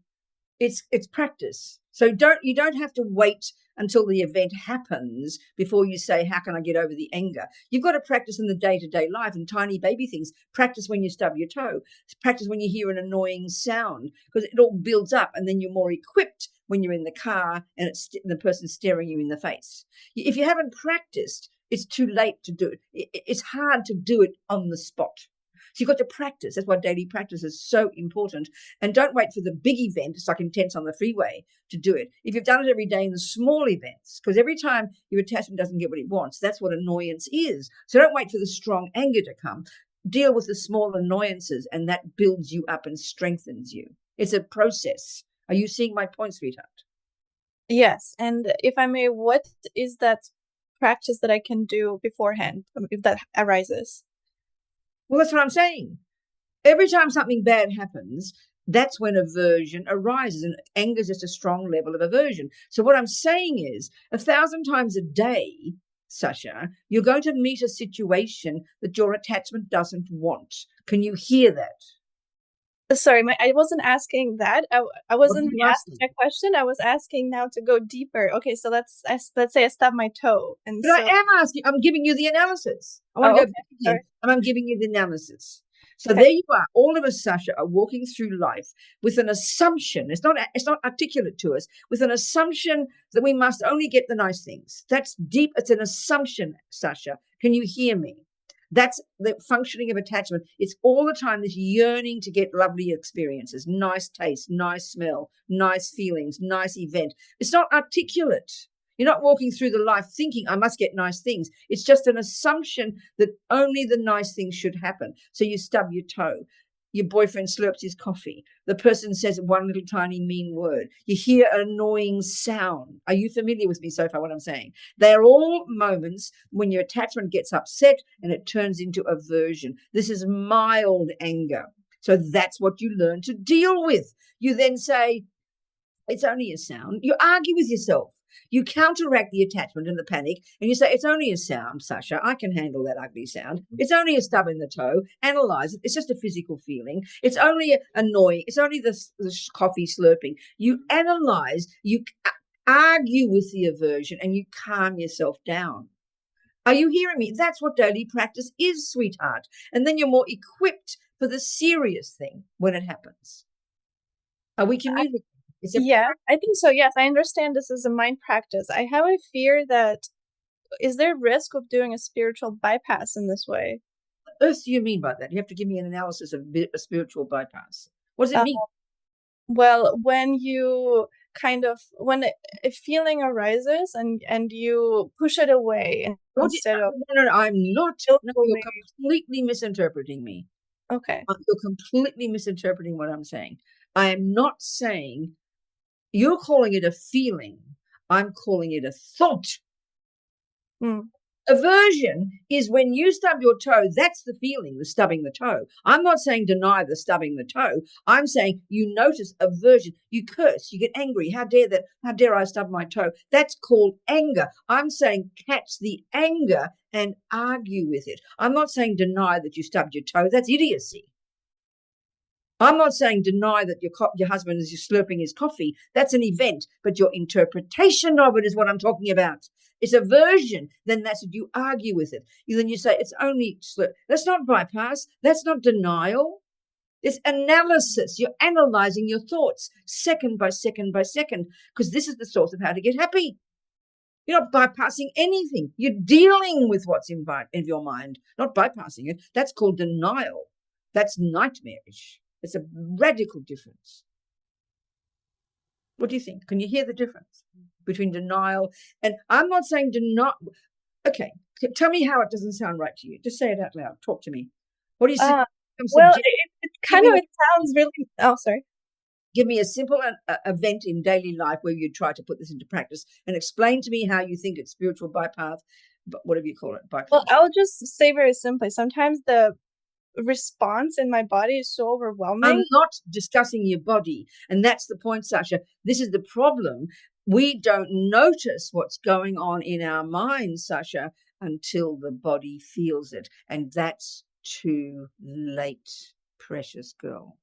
it's practice. So you don't have to wait until the event happens before you say, how can I get over the anger? You've got to practice in the day-to-day life and tiny baby things. Practice when you stub your toe. Practice when you hear an annoying sound, because it all builds up, and then you're more equipped when you're in the car and the person's staring you in the face. If you haven't practiced, it's too late to do it. It's hard to do it on the spot. So you've got to practice. That's why daily practice is so important. And don't wait for the big event, it's like intense on the freeway, to do it. If you've done it every day in the small events, because every time your attachment doesn't get what it wants, that's what annoyance is. So don't wait for the strong anger to come. Deal with the small annoyances, and that builds you up and strengthens you. It's a process. Are you seeing my point, sweetheart? Yes. And if I may, what is that practice that I can do beforehand if that arises? Well, that's what I'm saying. Every time something bad happens, that's when aversion arises, and anger is just a strong level of aversion. So what I'm saying is 1,000 times a day, Sasha, you're going to meet a situation that your attachment doesn't want. Can you hear that? Sorry, I wasn't asking that. I wasn't asking that question. I was asking now to go deeper. Okay, so let's say I stub my toe, and but I am asking. I'm giving you the analysis. I want to go back again, and I'm giving you the analysis. So there you are. All of us, Sasha, are walking through life with an assumption. It's not articulate to us. With an assumption that we must only get the nice things. That's deep. It's an assumption, Sasha. Can you hear me? That's the functioning of attachment. It's all the time this yearning to get lovely experiences, nice taste, nice smell, nice feelings, nice event. It's not articulate. You're not walking through the life thinking, I must get nice things. It's just an assumption that only the nice things should happen. So you stub your toe. Your boyfriend slurps his coffee. The person says one little tiny mean word. You hear an annoying sound. Are you familiar with me so far, what I'm saying? They're all moments when your attachment gets upset and it turns into aversion. This is mild anger. So that's what you learn to deal with. You then say, it's only a sound. You argue with yourself. You counteract the attachment and the panic, and you say, it's only a sound, Sasha. I can handle that ugly sound. It's only a stub in the toe. Analyze it. It's just a physical feeling. It's only annoying. It's only the coffee slurping. You analyze, you argue with the aversion, and you calm yourself down. Are you hearing me? That's what daily practice is, sweetheart. And then you're more equipped for the serious thing when it happens. Are we communicating? Yeah, I think so. Yes, I understand this is a mind practice. I have a fear that, is there risk of doing a spiritual bypass in this way? What on earth do you mean by that? You have to give me an analysis of a spiritual bypass. What does it mean? Well, when you when a feeling arises and you push it away instead of... No, I'm not. No, you're completely misinterpreting me. Okay. You're completely misinterpreting what I'm saying. I am not saying... You're calling it a feeling. I'm calling it a thought. Aversion is when you stub your toe. That's the feeling, the stubbing the toe. I'm not saying deny the stubbing the toe. I'm saying you notice aversion. You curse. You get angry. How dare that? How dare I stub my toe? That's called anger. I'm saying catch the anger and argue with it. I'm not saying deny that you stubbed your toe. That's idiocy. I'm not saying deny that your husband is slurping his coffee. That's an event, but your interpretation of it is what I'm talking about. It's aversion. Then that's what you argue with it. Then you say it's only slurp. That's not bypass. That's not denial. It's analysis. You're analyzing your thoughts second by second by second, because this is the source of how to get happy. You're not bypassing anything. You're dealing with what's in your mind, not bypassing it. That's called denial. That's nightmarish. It's a radical difference. What do you think? Can you hear the difference between denial and I'm not saying deny? Okay, tell me how it doesn't sound right to you. Just say it out loud. Talk to me. What do you say? Well, it sounds really. Oh, sorry. Give me a simple event in daily life where you try to put this into practice and explain to me how you think it's spiritual bypass, whatever you call it. Bypass. Well, I'll just say very simply. Sometimes the response in my body is so overwhelming. I'm not discussing your body, and that's the point, Sasha. This is the problem. We don't notice what's going on in our minds, Sasha, until the body feels it, and that's too late, precious girl.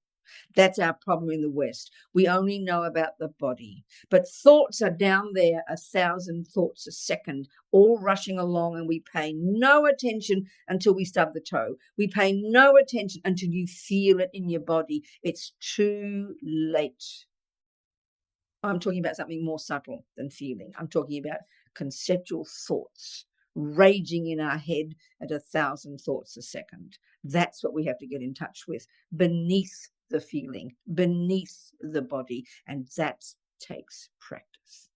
That's our problem in the West. We only know about the body. But thoughts are down there, 1,000 thoughts a second, all rushing along, and we pay no attention until we stub the toe. We pay no attention until you feel it in your body. It's too late. I'm talking about something more subtle than feeling. I'm talking about conceptual thoughts raging in our head at 1,000 thoughts a second. That's what we have to get in touch with, beneath the feeling, beneath the body, and that takes practice.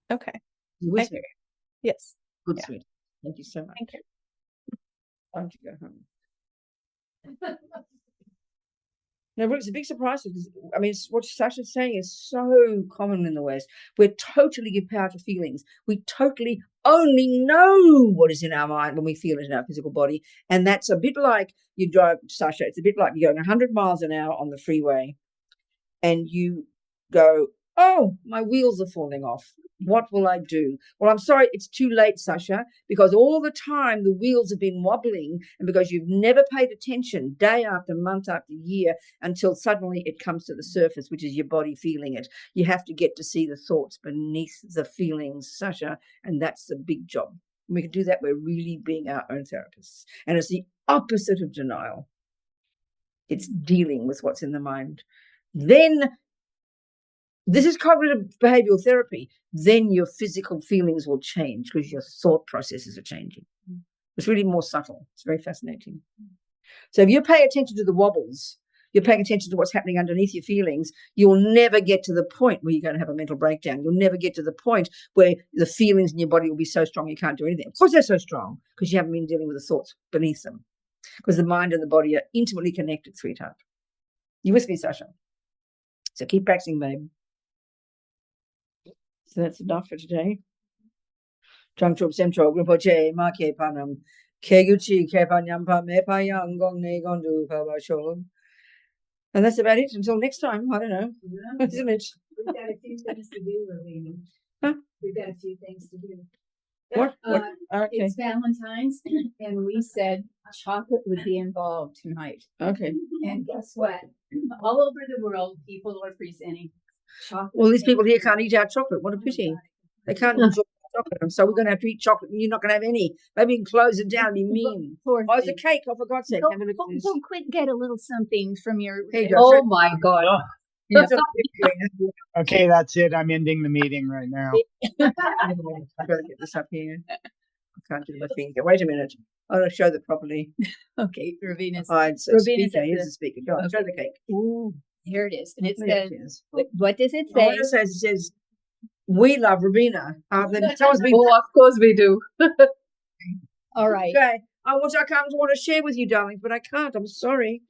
Okay. You with me? Yes. Good, yeah. Sweet. Thank you so much. Thank you. Time to go home. No, but it's a big surprise because, I mean, what Sasha's saying is so common in the West. We totally give power to feelings. We totally only know what is in our mind when we feel it in our physical body. And that's a bit like you drive, Sasha, it's a bit like you're going 100 miles an hour on the freeway and you go, oh, my wheels are falling off. What will I do? Well, I'm sorry, it's too late, Sasha, because all the time the wheels have been wobbling and because you've never paid attention day after month after year until suddenly it comes to the surface, which is your body feeling it. You have to get to see the thoughts beneath the feelings, Sasha, and that's the big job. When we can do that, we're really being our own therapists. And it's the opposite of denial. It's dealing with what's in the mind. Then this is cognitive behavioral therapy. Then your physical feelings will change because your thought processes are changing. It's really more subtle. It's very fascinating. So if you pay attention to the wobbles, you're paying attention to what's happening underneath your feelings, you'll never get to the point where you're going to have a mental breakdown. You'll never get to the point where the feelings in your body will be so strong you can't do anything. Of course they're so strong because you haven't been dealing with the thoughts beneath them, because the mind and the body are intimately connected, sweetheart. You with me, Sasha? So keep practicing, babe. So that's enough for today. Changchup Semcho Grupoche Make Panam Keguchi Kepanyampa Mepayang Gong Ne Gondu Pabasho. And that's about it until next time. I don't know. Yeah. Isn't it? We've got a few things to do, Lamrim. Huh? We've got a few things to do. What? Okay. It's Valentine's, and we said chocolate would be involved tonight. Okay. And guess what? All over the world, people are presenting chocolate. Well, these people here can't eat our chocolate. What a pity. They can't enjoy chocolate. And so we're going to have to eat chocolate, and you're not going to have any. Maybe you can close it down and be mean. Oh, it's a cake. Oh, for God's sake. Don't quit. Get a little something from your... Oh, my God. Oh. Okay, that's it. I'm ending the meeting right now. I've got to get this up here. I can't do my finger. Wait a minute. I'll show that properly. Okay, Ravina's. Here's the speaker. Go on, show the cake. Ooh, here it is. And it there says, what does it say? It says, we love Ravina. Oh, of course we do. All right. Okay. I want to share with you, darling, but I can't. I'm sorry.